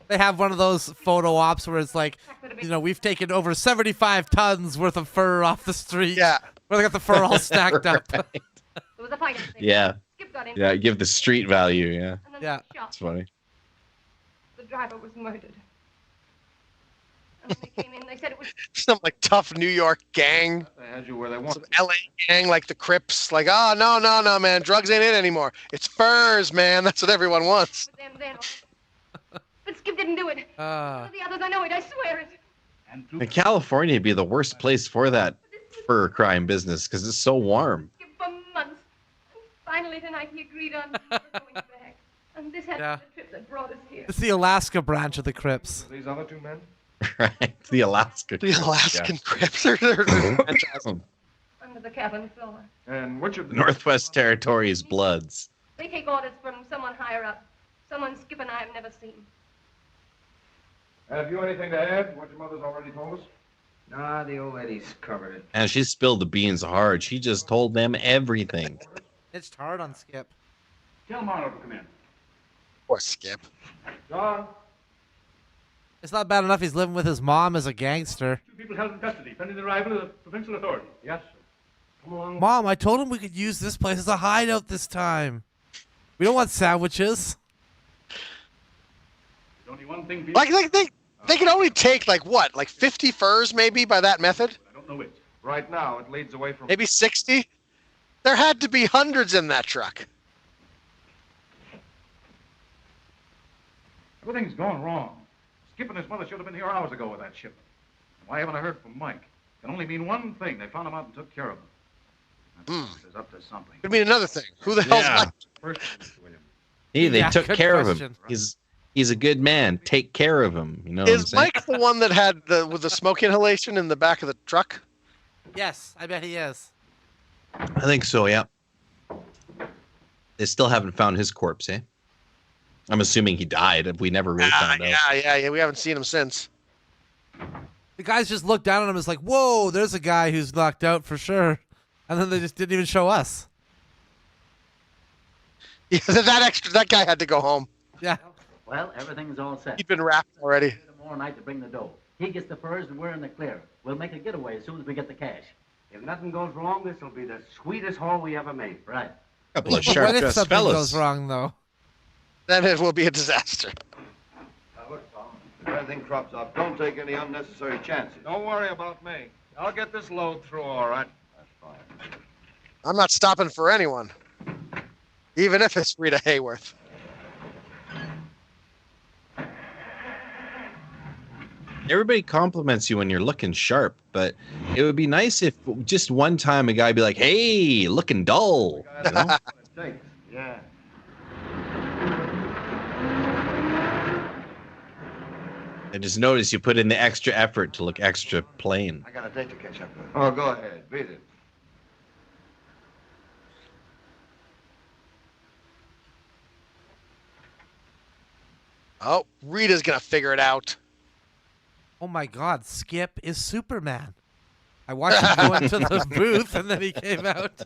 Speaker 7: They have one of those photo ops where it's like, you know, we've taken over 75 tons worth of fur off the street.
Speaker 8: Yeah.
Speaker 7: Where they got the fur all stacked up.
Speaker 12: There was a fight.
Speaker 9: Yeah.
Speaker 12: Skip got in.
Speaker 9: Yeah, give the street value, yeah.
Speaker 12: And then
Speaker 7: Yeah.
Speaker 12: shot.
Speaker 9: It's funny.
Speaker 12: The driver was murdered. And when they came in, they said it was...
Speaker 8: Some like tough New York gang.
Speaker 16: They had you where they want.
Speaker 8: Some LA gang like the Crips. Like, oh, no, man. Drugs ain't it anymore. It's furs, man. That's what everyone wants.
Speaker 12: Them then. But Skip didn't do it. One of the others, I know it. I swear it.
Speaker 9: In California, would be the worst place for that fur crime business because it's so warm.
Speaker 12: Skip for months. And finally tonight he agreed on never going back. And this had
Speaker 7: Yeah.
Speaker 12: been the trip that brought us here.
Speaker 7: It's the Alaska branch of the Crips.
Speaker 16: These other two men?
Speaker 9: Right? The Alaska.
Speaker 8: The Alaskan Crips. They're fantastic.
Speaker 12: Under the cabin floor.
Speaker 16: And which of the...
Speaker 9: Northwest Territories Bloods.
Speaker 12: They take orders from someone higher up. Someone Skip and I have never seen.
Speaker 16: Have you anything to add? What your mother's already told us?
Speaker 10: Nah, the old lady's covered it.
Speaker 9: And she spilled the beans hard. She just told them everything.
Speaker 7: It's hard on Skip.
Speaker 16: Tell Marlowe to come in.
Speaker 8: Poor Skip.
Speaker 16: John,
Speaker 7: It's not bad enough he's living with his mom as a gangster.
Speaker 16: 2 people held in custody, pending the arrival of the provincial authorities. Yes, sir. Come along.
Speaker 7: Mom, I told him we could use this place as a hideout this time. We don't want sandwiches.
Speaker 16: There's only one thing...
Speaker 8: Like they can only take like what? Like 50 furs maybe by that method?
Speaker 16: I don't know which. Right now, it leads away from...
Speaker 8: Maybe 60? There had to be hundreds in that truck.
Speaker 16: Everything's going wrong. Skip and his mother should have been here hours ago with that shipment. Why haven't I heard from Mike? It can only mean one thing. They found him out and took care of him. Is up to something.
Speaker 8: Could mean another thing. Who the hell's
Speaker 9: Yeah.
Speaker 8: Mike?
Speaker 16: First, Mr. Williams.
Speaker 9: They
Speaker 7: Yeah,
Speaker 9: took
Speaker 7: good
Speaker 9: care of
Speaker 7: question.
Speaker 9: him. He's a good man. Take care of him. You know what I'm
Speaker 8: Is
Speaker 9: saying?
Speaker 8: Mike the one that had with the smoke inhalation in the back of the truck?
Speaker 7: Yes, I bet he is.
Speaker 9: I think so, yeah. They still haven't found his corpse, eh? I'm assuming he died. We never really found out.
Speaker 8: Yeah. We haven't seen him since.
Speaker 7: The guys just looked down on him and was like, whoa, there's a guy who's knocked out for sure. And then they just didn't even show us.
Speaker 8: Yeah, that guy had to go home.
Speaker 7: Yeah.
Speaker 13: Well, everything's all set.
Speaker 8: He'd been wrapped already.
Speaker 13: Tomorrow night to bring the dough. He gets the furs and we're in the clear. We'll make a getaway as soon as we get the cash.
Speaker 3: If nothing goes wrong, this will be the sweetest haul we ever made.
Speaker 13: Right.
Speaker 9: Couple of
Speaker 7: What if
Speaker 9: sharp-dressed
Speaker 7: something
Speaker 9: fellas.
Speaker 7: goes wrong, though?
Speaker 8: Then it will be a disaster.
Speaker 10: Look, Tom, if anything crops up, don't take any unnecessary chances.
Speaker 16: Don't worry about me. I'll get this load through all right.
Speaker 10: That's fine.
Speaker 8: I'm not stopping for anyone. Even if it's Rita Hayworth.
Speaker 9: Everybody compliments you when you're looking sharp, but it would be nice if just one time a guy be like, "Hey, looking dull." You know?
Speaker 10: Yeah.
Speaker 9: I just noticed you put in the extra effort to look extra plain.
Speaker 10: I got a date to catch up with. Oh, go ahead. Beat it.
Speaker 8: Oh, Rita's gonna figure it out.
Speaker 7: Oh my God, Skip is Superman. I watched him go into the booth and then he came out.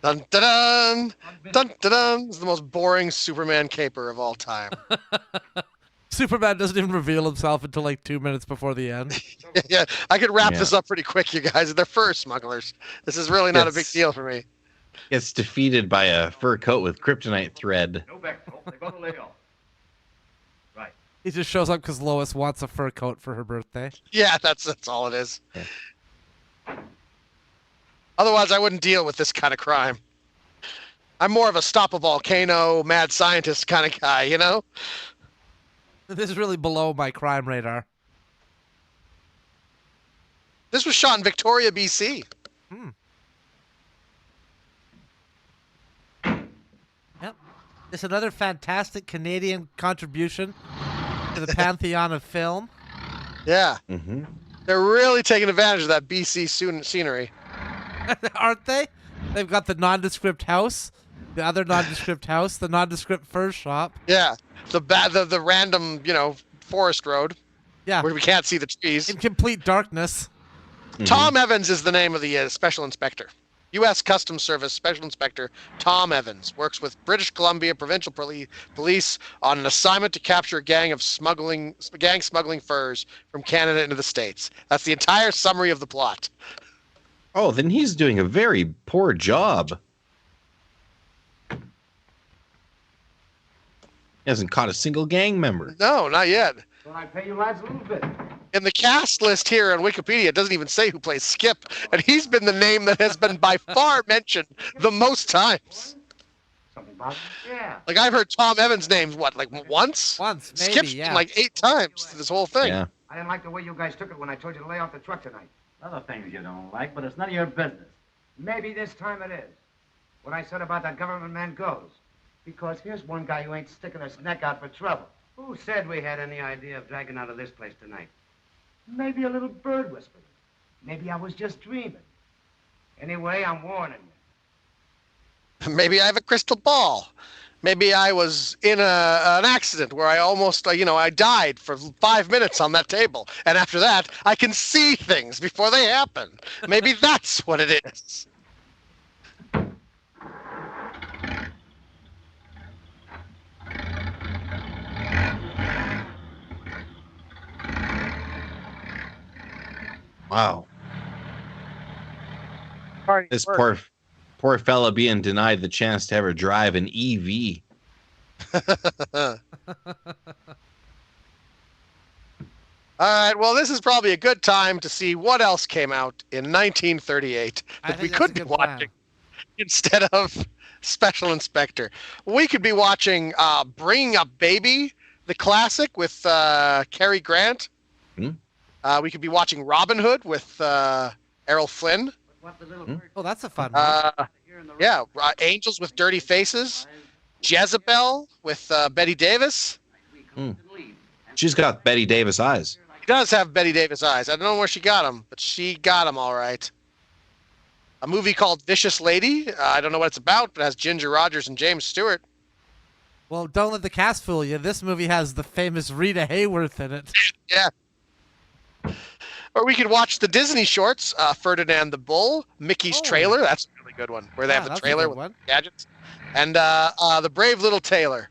Speaker 8: Dun dun dun dun dun dun. It's the most boring Superman caper of all time.
Speaker 7: Superman doesn't even reveal himself until like 2 minutes before the end.
Speaker 8: Yeah, I could wrap this up pretty quick, you guys. They're fur smugglers. This is really not a big deal for me.
Speaker 9: Gets defeated by a fur coat with kryptonite thread.
Speaker 10: No backbone. They're going to lay off. Right.
Speaker 7: He just shows up because Lois wants a fur coat for her birthday.
Speaker 8: Yeah, that's all it is. Yeah. Otherwise, I wouldn't deal with this kind of crime. I'm more of a stop a volcano, mad scientist kind of guy, you know?
Speaker 7: This is really below my crime radar.
Speaker 8: This was shot in Victoria, BC.
Speaker 7: Yep. It's another fantastic Canadian contribution to the pantheon of film.
Speaker 8: Yeah. They're really taking advantage of that BC scenery.
Speaker 7: Aren't they? They've got the nondescript house, the other nondescript house, the nondescript fur shop.
Speaker 8: Yeah. The random, forest road.
Speaker 7: Yeah.
Speaker 8: Where we can't see the trees.
Speaker 7: In complete darkness.
Speaker 8: Tom Evans is the name of the special inspector. U.S. Customs Service Special Inspector Tom Evans works with British Columbia Provincial Police on an assignment to capture a gang smuggling furs from Canada into the States. That's the entire summary of the plot.
Speaker 9: Oh, then he's doing a very poor job. He hasn't caught a single gang member.
Speaker 8: No, not yet.
Speaker 3: Well, I pay you lads a little bit.
Speaker 8: In the cast list here on Wikipedia, it doesn't even say who plays Skip, and he's been the name that has been by far mentioned the most times.
Speaker 3: Something about it? Yeah.
Speaker 8: Like, I've heard Tom Evans' name, once?
Speaker 7: Once, maybe,
Speaker 8: Skip's
Speaker 7: yeah.
Speaker 8: been like 8 times through this whole thing.
Speaker 9: Yeah.
Speaker 3: I didn't like the way you guys took it when I told you to lay off the truck tonight.
Speaker 13: Other things you don't like, but it's none of your business.
Speaker 3: Maybe this time it is. What I said about that government man goes. Because here's one guy who ain't sticking his neck out for trouble. Who said we had any idea of dragging out of this place tonight? Maybe a little bird whispered. Maybe I was just dreaming. Anyway, I'm warning you.
Speaker 8: Maybe I have a crystal ball. Maybe I was in an accident where I almost, I died for 5 minutes on that table. And after that, I can see things before they happen. Maybe that's what it is.
Speaker 9: Wow.
Speaker 8: Party
Speaker 9: This
Speaker 8: work.
Speaker 9: poor fella being denied the chance to ever drive an EV.
Speaker 8: All right, well, this is probably a good time to see what else came out in 1938 that we could be watching instead of Special Inspector. We could be watching Bringing Up Baby, the classic with Cary Grant. We could be watching Robin Hood with Errol Flynn.
Speaker 7: Oh, that's a fun one.
Speaker 8: Yeah, Angels with Dirty Faces. Jezebel with Betty Davis.
Speaker 9: She's got Betty Davis eyes.
Speaker 8: She does have Betty Davis eyes. I don't know where she got them, but she got them all right. A movie called Vicious Lady. I don't know what it's about, but it has Ginger Rogers and James Stewart.
Speaker 7: Well, don't let the cast fool you. This movie has the famous Rita Hayworth in it.
Speaker 8: Yeah. Or we could watch the Disney shorts, Ferdinand the Bull, Mickey's Trailer. That's a really good one, where they have the trailer with gadgets. And The Brave Little Tailor,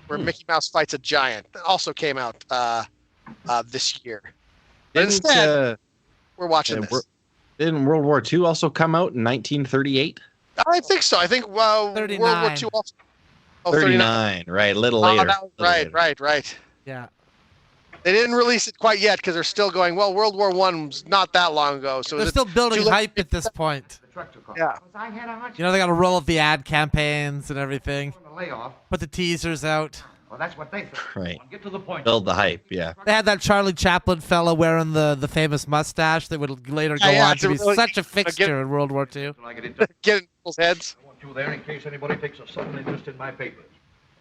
Speaker 8: where Mickey Mouse fights a giant. That also came out this year. But instead, we're watching this.
Speaker 9: Didn't World War II also come out in 1938?
Speaker 8: I think so. I think World War II also. Oh,
Speaker 9: 39, right, a little later.
Speaker 8: Right.
Speaker 7: Yeah.
Speaker 8: They didn't release it quite yet because they're still going, well, World War I was not that long ago. So
Speaker 7: They're still building hype at this point.
Speaker 8: Yeah.
Speaker 7: You know, they got to roll up the ad campaigns and everything.
Speaker 3: Layoff.
Speaker 7: Put the teasers out.
Speaker 3: Well, that's what they think.
Speaker 9: Right.
Speaker 3: Get to the point.
Speaker 9: Build the hype, yeah.
Speaker 7: They had that Charlie Chaplin fella wearing the famous mustache that would later go on to be such a fixture in World War II.
Speaker 8: Get in people's heads.
Speaker 10: I want you there in case anybody takes a sudden interest in my papers.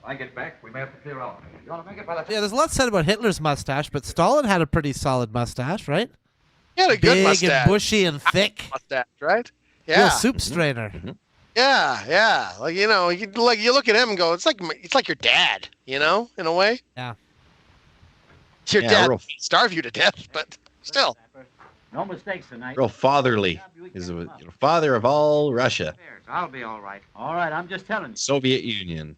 Speaker 10: When I get back, we may have to clear out. You ought to make it by the time.
Speaker 7: Yeah, there's a lot said about Hitler's mustache, but Stalin had a pretty solid mustace, right?
Speaker 8: He had a good mustache.
Speaker 7: Big and bushy and thick.
Speaker 8: Mustache, right? Yeah.
Speaker 7: Real soup strainer.
Speaker 8: Yeah. Like, you look at him and go, it's like your dad, in a way.
Speaker 7: Yeah.
Speaker 8: Your
Speaker 9: Yeah,
Speaker 8: dad
Speaker 9: real-
Speaker 8: starve you to death, but still.
Speaker 13: No mistakes tonight.
Speaker 9: Real fatherly. He's a father of all Russia.
Speaker 3: I'll be all right.
Speaker 13: All right, I'm just telling you.
Speaker 9: Soviet Union.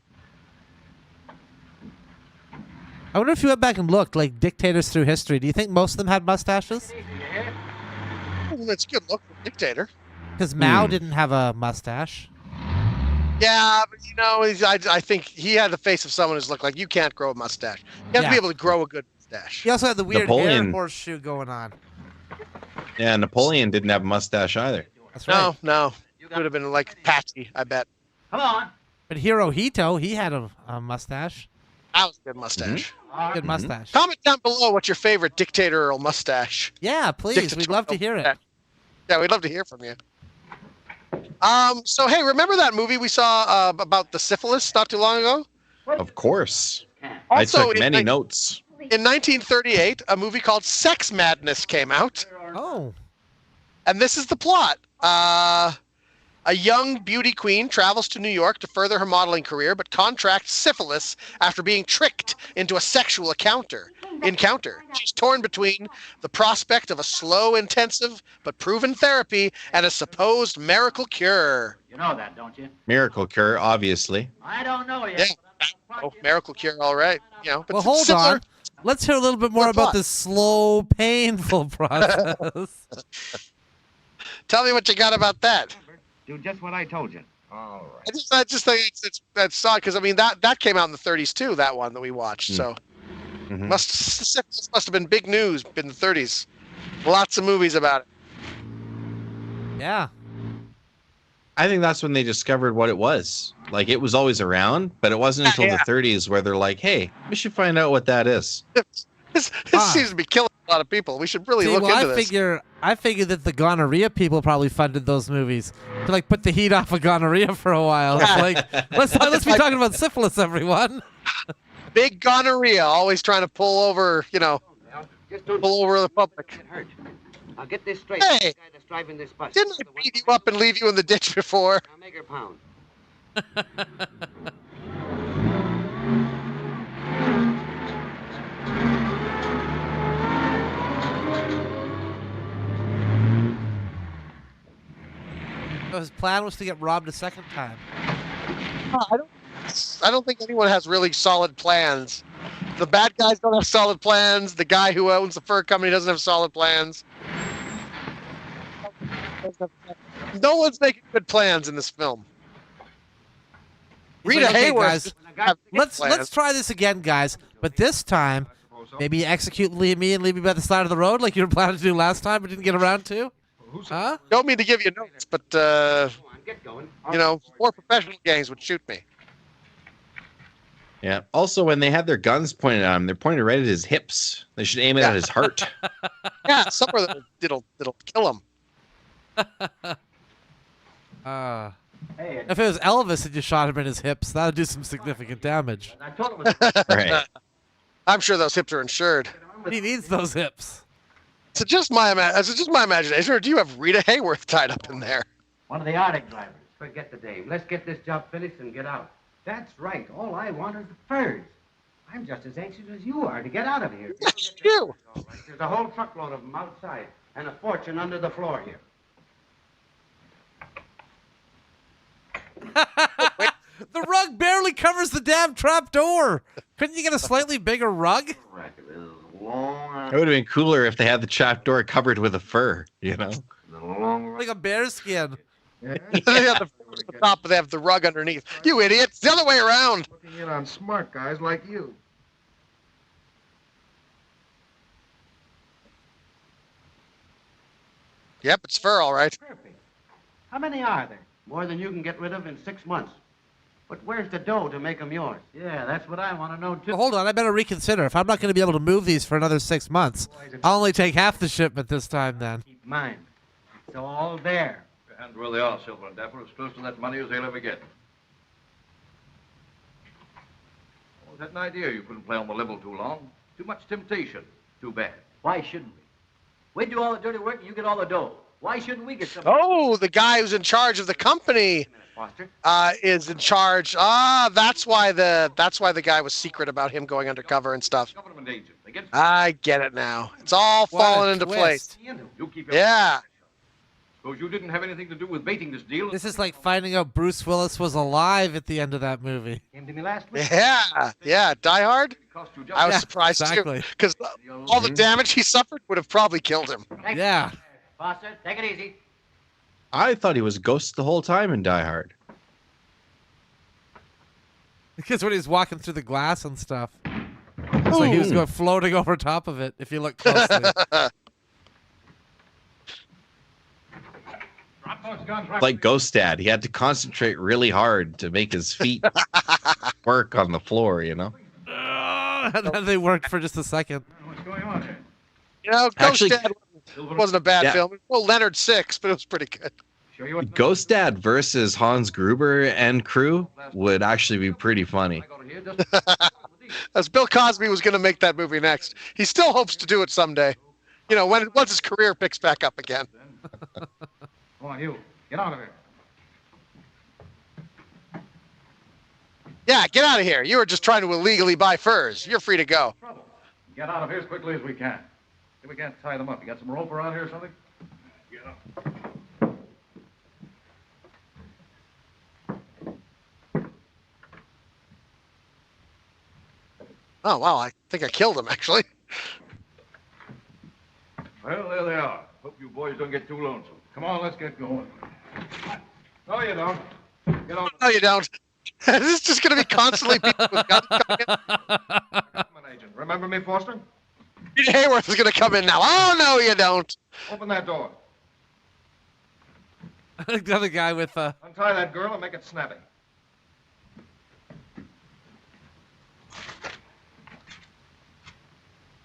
Speaker 7: I wonder if you went back and looked, like dictators through history. Do you think most of them had mustaches?
Speaker 8: Well, that's a good look for a dictator.
Speaker 7: Because Mao didn't have a mustache.
Speaker 8: Yeah, but I think he had the face of someone who's looked like you can't grow a mustache. You have to be able to grow a good mustache.
Speaker 7: He also had the weird hair
Speaker 9: Napoleon.
Speaker 7: horseshoe going on.
Speaker 9: Yeah, Napoleon didn't have a mustache either.
Speaker 7: That's right.
Speaker 8: No. You would have been like patchy, I bet.
Speaker 13: Come on.
Speaker 7: But Hirohito, he had a mustache.
Speaker 8: That was a good mustache.
Speaker 7: Good mustache.
Speaker 8: Comment down below what's your favorite dictatorial mustache.
Speaker 7: Yeah, please. We'd love to hear it.
Speaker 8: Yeah, we'd love to hear from you. So, hey, remember that movie we saw about the syphilis not too long ago?
Speaker 9: Of course.
Speaker 8: Also,
Speaker 9: I took many notes.
Speaker 8: In 1938, a movie called Sex Madness came out.
Speaker 7: Oh.
Speaker 8: And this is the plot. A young beauty queen travels to New York to further her modeling career, but contracts syphilis after being tricked into a sexual encounter. She's torn between the prospect of a slow, intensive, but proven therapy and a supposed miracle cure.
Speaker 13: You know that, don't you?
Speaker 9: Miracle cure, obviously.
Speaker 13: I don't know yet.
Speaker 8: Yeah. Oh, miracle cure, all right. But
Speaker 7: Well, hold
Speaker 8: similar.
Speaker 7: on. Let's hear a little bit more about this slow, painful process.
Speaker 8: Tell me what you got about that.
Speaker 3: Do just what I told you. All right.
Speaker 8: I just think that's odd because I mean that came out in the 30s too. That one that we watched. So syphilis must have been big news in the 30s. Lots of movies about it.
Speaker 7: Yeah.
Speaker 9: I think that's when they discovered what it was. Like, it was always around, but it wasn't until the 30s where they're like, hey, we should find out what that is.
Speaker 8: This seems to be killing a lot of people. We should really look into this.
Speaker 7: I figure that the gonorrhea people probably funded those movies to like put the heat off of gonorrhea for a while. It's like let's be talking about syphilis, everyone.
Speaker 8: Big gonorrhea, always trying to pull over, pull over the public.
Speaker 3: I'll get this straight.
Speaker 8: Hey,
Speaker 3: The guy that's driving this bus.
Speaker 8: didn't I beat you up and leave you in the ditch before?
Speaker 3: I'll make her pound.
Speaker 7: So his plan was to get robbed a second time.
Speaker 8: I don't think anyone has really solid plans. The bad guys don't have solid plans. The guy who owns the fur company doesn't have solid plans. No one's making good plans in this film.
Speaker 7: He's
Speaker 8: Rita
Speaker 7: like, okay,
Speaker 8: Hayworth.
Speaker 7: guys, let's try this again, guys. But this time, maybe execute me and leave me by the side of the road like you were planning to do last time, but didn't get around to. Huh?
Speaker 8: Don't mean to give you notes, but more professional gangs would shoot me.
Speaker 9: Yeah. Also, when they have their guns pointed at him, they're pointed right at his hips. They should aim it at his heart.
Speaker 8: Yeah, somewhere that'll kill him.
Speaker 7: If it was Elvis and you shot him in his hips, that would do some significant damage.
Speaker 9: Right.
Speaker 8: I'm sure those hips are insured.
Speaker 7: He needs those hips.
Speaker 8: Is it just my imagination, or do you have Rita Hayworth tied up in there?
Speaker 13: One of the Arctic drivers.
Speaker 3: Forget the dame. Let's get this job finished and get out. That's right. All I want is the furs. I'm just as anxious as you are to get out of here.
Speaker 8: That's you.
Speaker 3: There's a whole truckload of them outside and a fortune under the floor here.
Speaker 7: The rug barely covers the damn trap door. Couldn't you get a slightly bigger rug?
Speaker 9: It would have been cooler if they had the trap door covered with a fur,
Speaker 7: Like a bear skin.
Speaker 8: They have the fur at the top, but they have the rug underneath. You idiot! It's the other way around.
Speaker 16: Looking in on smart guys like you.
Speaker 8: Yep, it's fur, all right.
Speaker 3: Perfect. How many are there? More than you can get rid of in 6 months. But where's the dough to make them yours?
Speaker 13: Yeah, that's what I want to know, too.
Speaker 7: Well, hold on, I better reconsider. If I'm not going to be able to move these for another 6 months, I'll only take half the shipment this time then.
Speaker 3: Keep in mind, it's all there.
Speaker 10: And where they are, Silver and Dapper, as close to that money as they'll ever get. Was that an idea you couldn't play on the level too long? Too much temptation. Too bad.
Speaker 13: Why shouldn't we? We do all the dirty work and you get all the dough. Why shouldn't we get some?
Speaker 8: Oh, the guy who's in charge of the company is in charge. That's why the guy was secret about him going undercover and stuff.
Speaker 10: Government agent. They
Speaker 8: I get it now. It's all
Speaker 7: What a
Speaker 8: falling into
Speaker 7: twist.
Speaker 8: place.
Speaker 16: You keep your
Speaker 8: Yeah.
Speaker 16: Suppose you didn't have anything to do with baiting this deal.
Speaker 7: This is like finding out Bruce Willis was alive at the end of that movie.
Speaker 16: Came to me last week.
Speaker 8: Yeah. Die Hard. I was
Speaker 7: Yeah,
Speaker 8: surprised
Speaker 7: exactly.
Speaker 8: too, because all the damage he suffered would have probably killed him.
Speaker 7: Yeah.
Speaker 13: Foster, take it easy.
Speaker 9: I thought he was Ghost the whole time in Die Hard.
Speaker 7: Because when he was walking through the glass and stuff, it's like he was going floating over top of it. If you look closely.
Speaker 9: Like Ghost Dad, he had to concentrate really hard to make his feet work on the floor, you know?
Speaker 7: And then they worked for just a second.
Speaker 16: What's going on here?
Speaker 8: You know, Ghost
Speaker 9: Actually-
Speaker 8: Dad wasn't a bad
Speaker 9: Yeah.
Speaker 8: film. Well, Leonard 6, but it was pretty good.
Speaker 16: Show you what
Speaker 9: Ghost Dad versus Hans Gruber and crew would actually be pretty funny.
Speaker 8: As Bill Cosby was going to make that movie next. He still hopes to do it someday. You know, once his career picks back up again.
Speaker 16: Come on, you. Get out of here.
Speaker 8: Yeah, get out of here. You were just trying to illegally buy furs. You're free to go.
Speaker 16: Get out of here as quickly as we can. See, we can't tie them up. You got some rope around here or something? Get up.
Speaker 8: Oh, wow. I think I killed him, actually.
Speaker 16: Well, there they are. Hope you boys don't get too lonesome. Come on, let's get going. No, you don't. Get on.
Speaker 8: No, you don't. This is just going to be constantly people with guns coming in.
Speaker 16: Government agent. Remember me, Foster?
Speaker 8: Peter Hayworth is going to come in now. Oh, no, you don't.
Speaker 16: Open that door.
Speaker 7: The other guy with
Speaker 16: Untie that girl and make it snappy.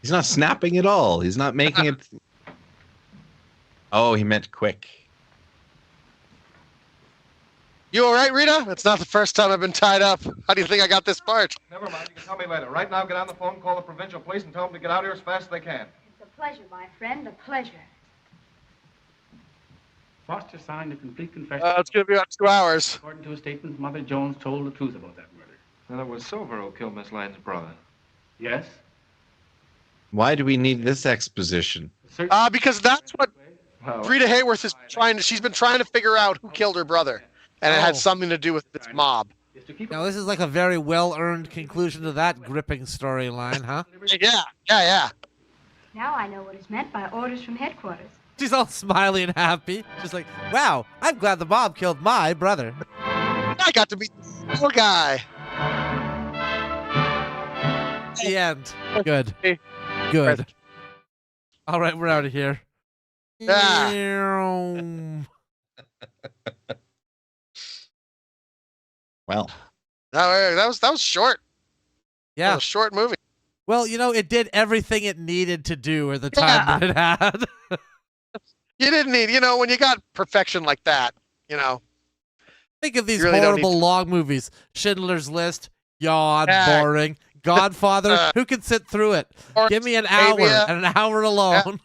Speaker 9: He's not snapping at all. He's not making it. Oh, he meant quick.
Speaker 8: You all right, Rita? It's not the first time I've been tied up. How do you think I got this part?
Speaker 16: Never mind. You can tell me later. Right now, get on the phone, call the provincial police, and tell them to get out here as fast as they can.
Speaker 12: It's a pleasure, my friend, a pleasure.
Speaker 17: Foster signed a complete confession.
Speaker 8: It's going to be about 2 hours.
Speaker 17: According to a statement, Mother Jones told the truth about that murder.
Speaker 10: Well, it was Silver who killed Miss Lane's brother.
Speaker 17: Yes?
Speaker 9: Why do we need this exposition?
Speaker 8: Because that's what Rita Hayworth is trying to. She's been trying to figure out who killed her brother, and it had something to do with this mob.
Speaker 7: Now this is like a very well-earned conclusion to that gripping storyline, huh?
Speaker 8: Yeah.
Speaker 12: Now I know what is meant by orders from headquarters.
Speaker 7: She's all smiley and happy. She's like, wow, I'm glad the mob killed my brother.
Speaker 8: I got to meet this little guy.
Speaker 7: The end. Good. Good. All right, we're out of here.
Speaker 9: Well,
Speaker 8: that was short.
Speaker 7: Yeah,
Speaker 8: that was a short movie.
Speaker 7: Well, you know, it did everything it needed to do at the time that it had.
Speaker 8: You didn't need, you know, when you got perfection like that, you know.
Speaker 7: Think of these
Speaker 8: really
Speaker 7: horrible long movies: Schindler's List, Yawn, boring. Godfather, who can sit through it? Give me an hour and an hour alone.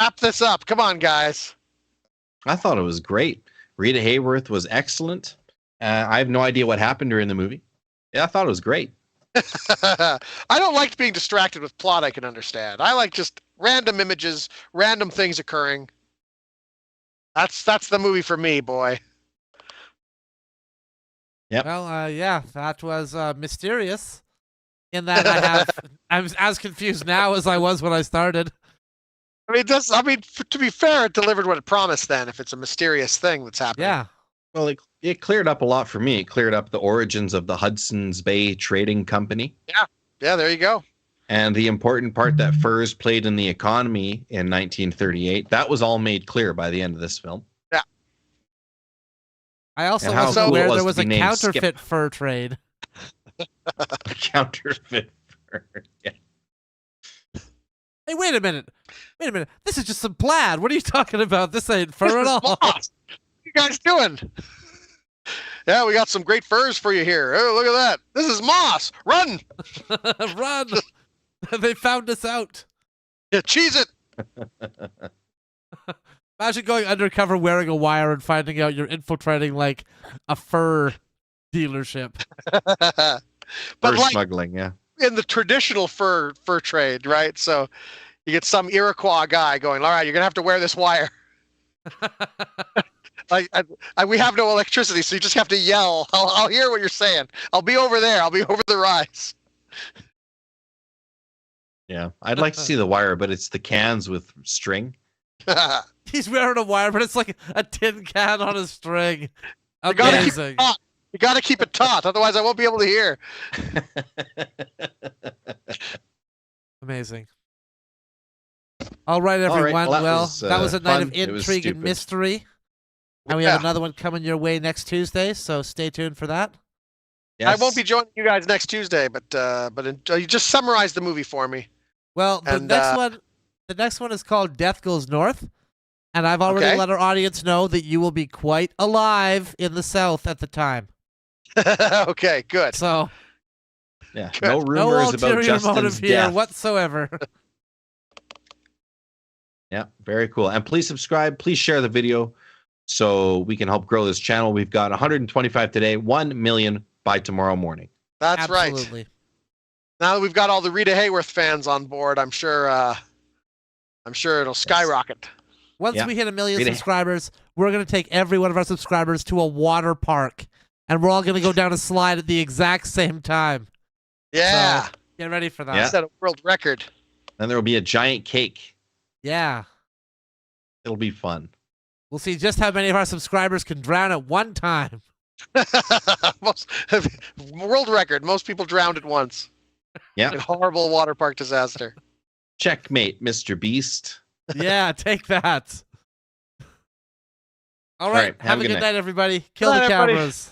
Speaker 8: Wrap this up. Come on, guys.
Speaker 9: I thought it was great. Rita Hayworth was excellent. I have no idea what happened during the movie. Yeah, I thought it was great.
Speaker 8: I don't like being distracted with plot. I can understand. I like just random images, random things occurring. That's the movie for me, boy.
Speaker 9: Yep.
Speaker 7: Well, yeah, that was mysterious. In that I'm as confused now as I was when I started.
Speaker 8: I mean, to be fair, it delivered what it promised. Then, if it's a mysterious thing that's happening.
Speaker 7: Yeah.
Speaker 9: Well, it cleared up a lot for me. It cleared up the origins of the Hudson's Bay Trading Company.
Speaker 8: Yeah. There you go.
Speaker 9: And the important part that furs played in the economy in 1938. That was all made clear by the end of this film.
Speaker 8: Yeah.
Speaker 7: I also wasn't aware there was a counterfeit fur trade.
Speaker 9: Counterfeit fur. Yeah.
Speaker 7: Hey, wait a minute. This is just some plaid. What are you talking about? This ain't fur at all.
Speaker 8: What you guys doing? Yeah, we got some great furs for you here. Oh, look at that. This is moss. Run.
Speaker 7: Run. They found us out.
Speaker 8: Yeah, cheese it.
Speaker 7: Imagine going undercover wearing a wire and finding out you're infiltrating like a fur dealership.
Speaker 9: Fur smuggling, yeah.
Speaker 8: in the traditional fur trade, right? So you get some Iroquois guy going, all right, you're gonna have to wear this wire. We have no electricity, so you just have to yell. I'll hear what you're saying. I'll be over there. I'll be over the rise.
Speaker 9: Yeah, I'd like to see the wire, but it's the cans with string.
Speaker 7: He's wearing a wire, but it's like a tin can on a string.
Speaker 8: You gotta keep
Speaker 7: Amazing.
Speaker 8: it taut. You gotta keep it taut, otherwise I won't be able to hear.
Speaker 7: Amazing. All right, everyone.
Speaker 9: Well,
Speaker 7: that was a night
Speaker 9: fun.
Speaker 7: of
Speaker 9: It was
Speaker 7: intrigue and
Speaker 9: stupid.
Speaker 7: mystery. And we have another one coming your way next Tuesday, so stay tuned for that.
Speaker 8: I won't be joining you guys next Tuesday, but you just summarize the movie for me.
Speaker 7: Well, the next one is called Death Goes North, and I've already let our audience know that you will be quite alive in the South at the time.
Speaker 8: Okay, good.
Speaker 7: So,
Speaker 9: yeah, no
Speaker 7: no
Speaker 9: rumors about
Speaker 7: ulterior motive
Speaker 9: Justin's
Speaker 7: here
Speaker 9: death.
Speaker 7: whatsoever.
Speaker 9: Yeah, very cool. And please subscribe. Please share the video so we can help grow this channel. We've got 125 today, 1 million by tomorrow morning.
Speaker 8: That's
Speaker 7: Absolutely.
Speaker 8: right. Now that we've got all the Rita Hayworth fans on board, I'm sure it'll skyrocket.
Speaker 7: Once we hit 1 million subscribers, we're going to take every one of our subscribers to a water park, and we're all going to go down a slide at the exact same time.
Speaker 8: Yeah.
Speaker 7: So, get ready for that.
Speaker 9: Yeah.
Speaker 8: Set a world record.
Speaker 9: Then there will be a giant cake.
Speaker 7: Yeah.
Speaker 9: It'll be fun.
Speaker 7: We'll see just how many of our subscribers can drown at one time.
Speaker 8: World record. Most people drowned at once.
Speaker 9: Yeah.
Speaker 8: In horrible water park disaster.
Speaker 9: Checkmate, Mr. Beast.
Speaker 7: Yeah, take that. All right. Have a good night, everybody. Kill
Speaker 8: Good
Speaker 7: the
Speaker 8: night, everybody.
Speaker 7: cameras.